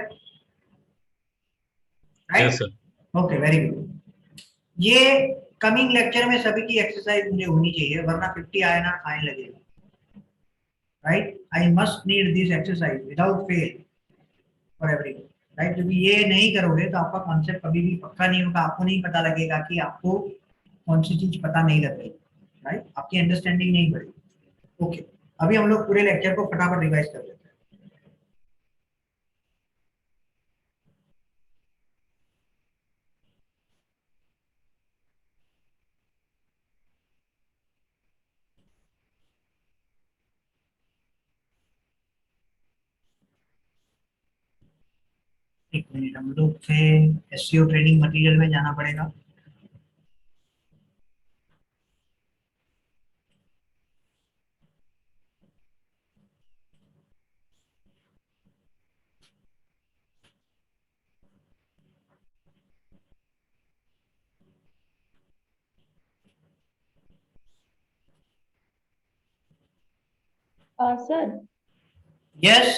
Right? Yes sir. Okay, very good. ये कमिंग लेक्चर में सभी की एक्सरसाइज मुझे होनी चाहिए, वरना 50 आया ना फाइन लगेगा। Right, I must need this exercise without fail for everyone. Right, क्योंकि ये नहीं करोगे तो आपका कॉन्सेप्ट कभी भी पक्का नहीं होगा, आपको नहीं पता लगेगा कि आपको कौन सी चीज पता नहीं लग रही। राइट, आपकी अंडरस्टैंडिंग नहीं बढ़ी। ओके, अभी हम लोग पूरे लेक्चर को फटाफट रिवाइज कर लेते हैं। एक मिनट, हम लोग से एसईओ ट्रेनिंग मटेरियल में जाना पड़ेगा। सर, यस,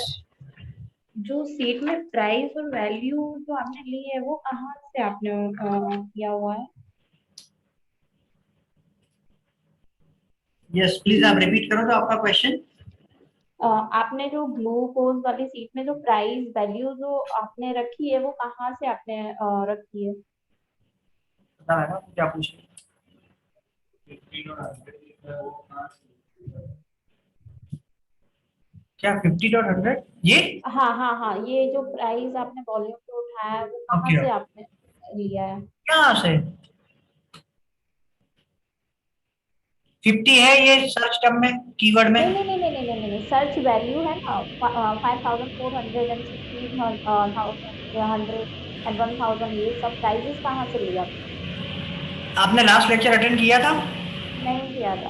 जो सीट में प्राइस और वैल्यू जो आपने ली है वो कहाँ से आपने किया हुआ है? यस, प्लीज आप रिपीट करो तो आपका क्वेश्चन। आपने जो ग्लूकोज वाली सीट में जो प्राइस वैल्यू जो आपने रखी है वो कहाँ से आपने रखी है? पता लगा क्या पूछ रहे हैं? 15 और 100 का वो कहाँ से? क्या 50.100 ये? हाँ हाँ हाँ, ये जो प्राइस आपने वॉल्यूम पे उठाया है वो कहाँ ओके, से आपने लिया है? कहाँ से? 50 है ये सर्च टर्म में, कीवर्ड में। नहीं नहीं नहीं नहीं नहीं नहीं नहीं, सर्च वैल्यू है ना, 5400 एंड 16,100 एंड 1000, ये सब प्राइजेस कहाँ से लिया आपने? आपने लास्ट लेक्चर अटेंड किया था? नहीं किया था।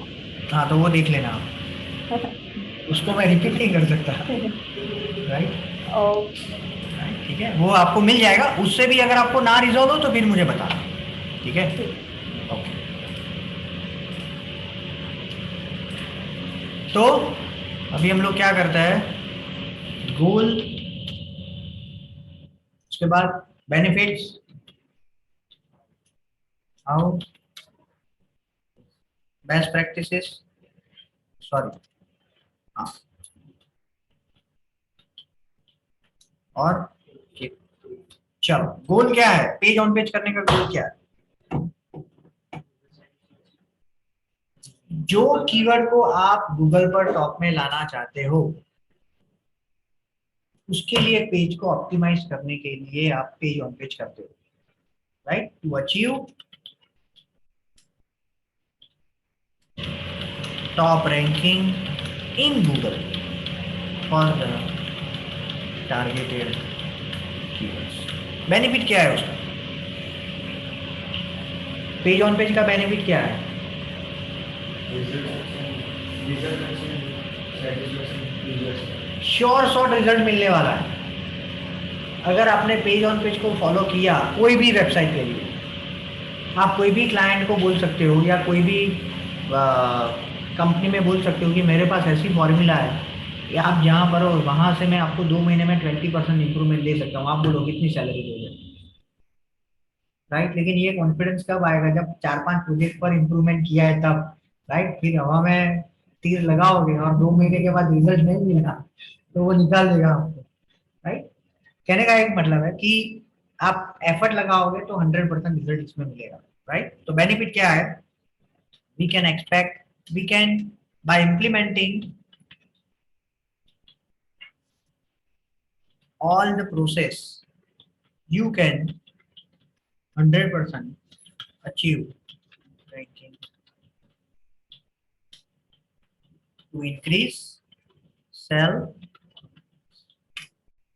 हाँ, तो वो देख लेना आप, उसको मैं रिपीट नहीं कर सकता। Right, okay. ठीक है, वो आपको मिल जाएगा। उससे भी अगर आपको ना रिजॉल्व हो तो फिर मुझे बताना, ठीक है? ओके, तो अभी हम लोग क्या करते हैं, गोल, उसके बाद benefits, how, best practices, sorry, हाँ, और चलो, गोल क्या है, पेज ऑन पेज करने का गोल क्या है? जो कीवर्ड को आप गूगल पर टॉप में लाना चाहते हो उसके लिए पेज को ऑप्टिमाइज करने के लिए आप पेज ऑन पेज करते हो, right, to achieve top ranking in Google for the targeted keywords. Benefit क्या है उसका? पेज ऑन पेज का बेनिफिट क्या है? श्योर शॉर्ट रिजल्ट मिलने वाला है। अगर आपने पेज ऑन पेज को फॉलो किया कोई भी वेबसाइट के लिए, आप कोई भी क्लाइंट को बोल सकते हो या कोई भी कंपनी में बोल सकते हो कि मेरे पास ऐसी फॉर्मूला है कि आप जहाँ पर हो वहाँ से मैं आपको 2 महीने में 20% इंप्रूवमेंट दे सकता हूँ। आप बोलो कितनी सैलरी दोगे, राइट? लेकिन ये कॉन्फिडेंस कब आएगा? जब 4-5 प्रोजेक्ट पर इंप्रूवमेंट किया है तब, राइट? फिर हवा में तीर लगाओगे और 2 महीने के बाद रिजल्ट नहीं मिला तो वो निकाल देगा आपको, राइट? कहने का एक मतलब है कि आप एफर्ट लगाओगे तो 100% रिजल्ट इसमें मिलेगा, राइट? तो बेनिफिट क्या है? We can expect, we can by implementing all the process you can 100% achieve ranking to increase sell,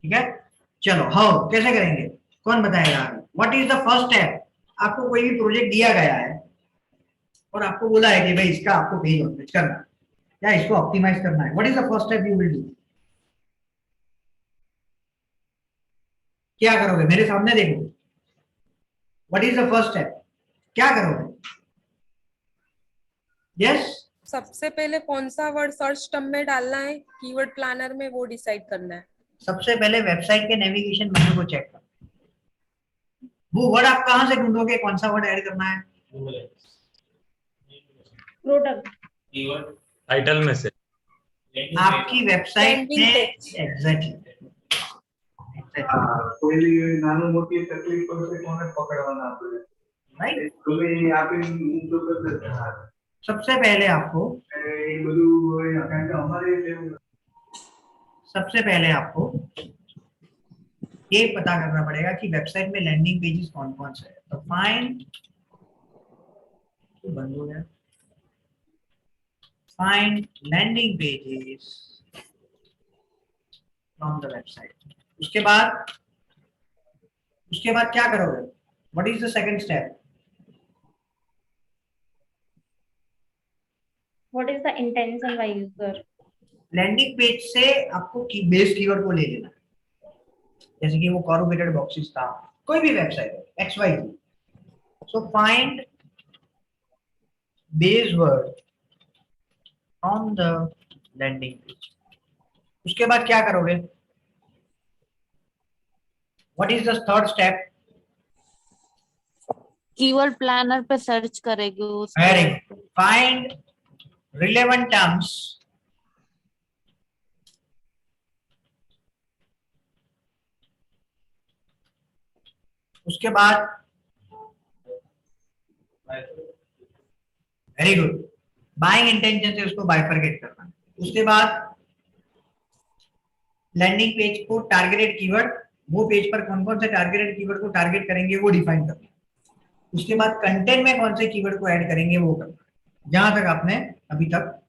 ठीक है? चलो, हाउ कैसे करेंगे, कौन बताएगा? What is the first step? आपको कोई भी प्रोजेक्ट दिया गया है और आपको बोला है कि भाई इसका आपको पेज ऑन पेज करना है या इसको ऑप्टिमाइज करना है। What is the first step you will do? क्या करोगे? मेरे सामने देखो, what is the first step, क्या करोगे? यस, सबसे पहले कौन सा वर्ड सर्च टर्म में डालना है कीवर्ड प्लानर में, वो डिसाइड करना है। सबसे पहले वेबसाइट के नेविगेशन मेन्यू को चेक करो। वो वर्ड आप कहां से ढूंढोगे, कौन सा वर्ड ऐड करना है? प्रोडक्ट कीवर्ड टाइटल में से आपकी वेबसाइट Landing में, page. एग्जैक्टली। કોઈ નાનું મોટી તકલીફ પડશે કોને પકડવાના આપણે, राइट? તમે આપી ઇમ્પ્રૂવ કરી દેતા सबसे पहले आपको એ બધું કારણ કે અમારે सबसे पहले आपको ये पता करना पड़ेगा कि वेबसाइट में लैंडिंग पेजेस कौन कौन से है। तो फाइंड, बंद हो गया, find landing pages from the website. उसके बाद क्या करोगे? What is the second step? What is the intention by user? Landing page से आपको बेस कीवर्ड को ले लेना है, जैसे कि वो कॉर्रुगेटेड बॉक्सेस था, कोई भी वेबसाइट है XYZ। So find base word from the landing page. उसके बाद क्या करोगे? What is the third step? Keyword planner पे सर्च करेगी उस very word good. Find relevant terms उसके बाद वेरी गुड, बाइंग इंटेंशन से उसको बाइफरकेट करना। उसके बाद लैंडिंग पेज को टारगेटेड कीवर्ड, वो पेज पर कौन कौन से टारगेटेड कीवर्ड को टारगेट करेंगे वो डिफाइन करना। उसके बाद कंटेंट में कौन से कीवर्ड को ऐड करेंगे वो करना। जहां तक आपने अभी तक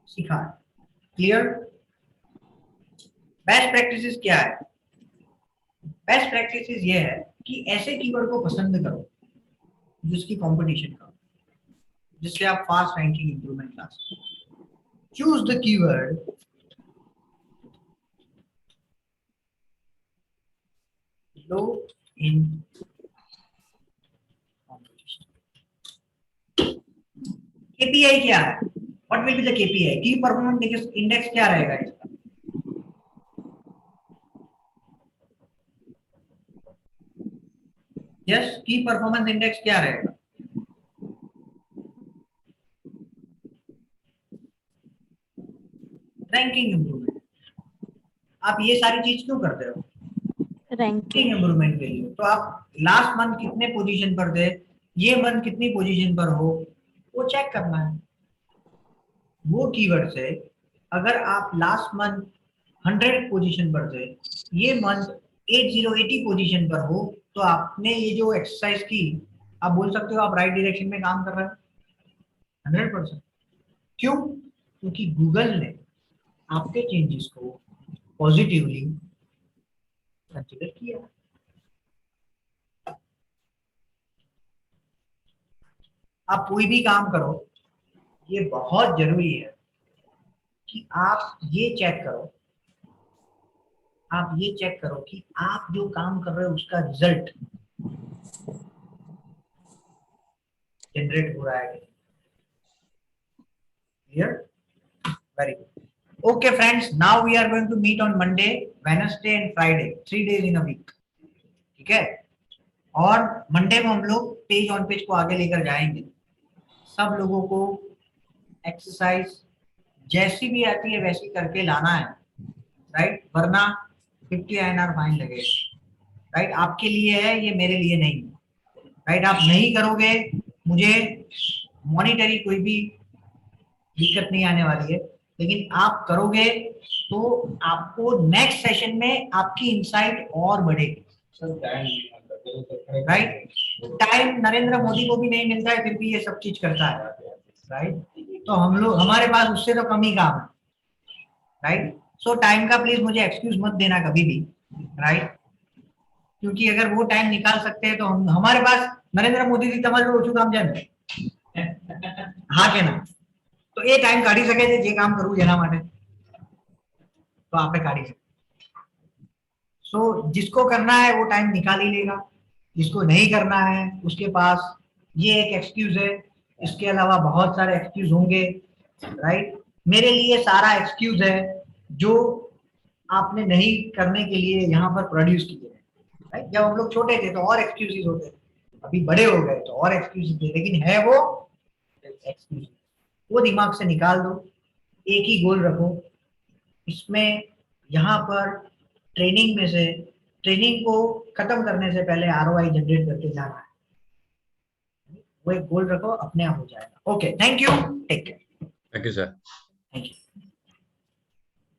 सीखा है। क्लियर? बेस्ट प्रैक्टिसेस क्या है? बेस्ट प्रैक्टिसेस ये है कि ऐसे कीवर्ड को पसंद करो जिसकी कंपटीशन का, जिससे आप फास्ट रैंकिंग इंप्रूवमेंट ला सकते। Choose the keyword low in competition. KPI क्या है? What will be the KPI? की परफॉर्मेंस इंडेक्स क्या रहेगा इसका? यस, की परफॉर्मेंस इंडेक्स क्या रहेगा? Ranking improvement. आप ये सारी चीज क्यों करते हो? रैंकिंग इंप्रूवमेंट के लिए। तो आप लास्ट मंथ कितने पोजीशन पर थे, ये मंथ कितनी पोजीशन पर हो, वो चेक करना है। वो कीवर्ड से अगर आप लास्ट मंथ 100 पोजीशन पर थे, ये मंथ 80 पोजीशन पर हो, तो आपने ये जो एक्सरसाइज की, आप बोल सकते हो आप राइट डायरेक्शन में काम कर रहे हो 100%। क्यों? क्योंकि गूगल ने आपके चेंजेस को पॉजिटिवली कंसीडर किया। आप कोई भी काम करो, ये बहुत जरूरी है कि आप ये चेक करो, कि आप जो काम कर रहे हो उसका रिजल्ट जनरेट हो रहा है। Clear? Very good. Okay friends, now we are going to meet on Monday, Wednesday and Friday, 3 days in a week. ठीक है? और मंडे को हम लोग पेज ऑन पेज को आगे लेकर जाएंगे। सब लोगों को एक्सरसाइज जैसी भी आती है वैसी करके लाना है, राइट? वरना 50 INR फाइन लगेगा। राइट? आपके लिए है, ये मेरे लिए नहीं है। राइट? आप नहीं करोगे, मुझे मॉनिटरी कोई भी दिक्कत नहीं आने वाली है, लेकिन आप करोगे तो आपको नेक्स्ट सेशन में आपकी इंसाइट और बढ़ेगी। राइट? टाइम नरेंद्र मोदी को भी नहीं मिलता है, फिर भी ये सब चीज करता है। राइट? तो हम लोग, हमारे पास उससे तो कम ही काम है। राइट? सो टाइम का प्लीज मुझे एक्सक्यूज मत देना कभी भी। राइट? क्योंकि अगर वो टाइम निकाल सकते हैं तो हमारे पास नरेंद्र मोदी जी તમારું ઓછું કામ છે ને? હા કે ના? तो ये टाइम काढ़ी सके છે જે કામ કરવું જેના માટે, तो आपने काढ़ी सके। सो जिसको करना है वो टाइम निकाल ही लेगा, जिसको नहीं करना है उसके पास ये एक एक्सक्यूज है। इसके अलावा बहुत सारे एक्सक्यूज होंगे। राइट? मेरे लिए सारा एक्सक्यूज है जो आपने नहीं करने के लिए यहाँ पर प्रोड्यूस किए हैं। राइट? जब हम लोग छोटे थे तो और एक्सक्यूजेस होते थे, अभी बड़े हो गए तो और एक्सक्यूजेस थे, लेकिन है वो एक्सक्यूज, वो दिमाग से निकाल दो। एक ही गोल रखो, इसमें यहाँ पर ट्रेनिंग में से, ट्रेनिंग को खत्म करने से पहले ROI जनरेट करके जाना है। वो एक गोल रखो, अपने आप हो जाएगा। Okay, thank you, take care. Thank you sir. Thank you.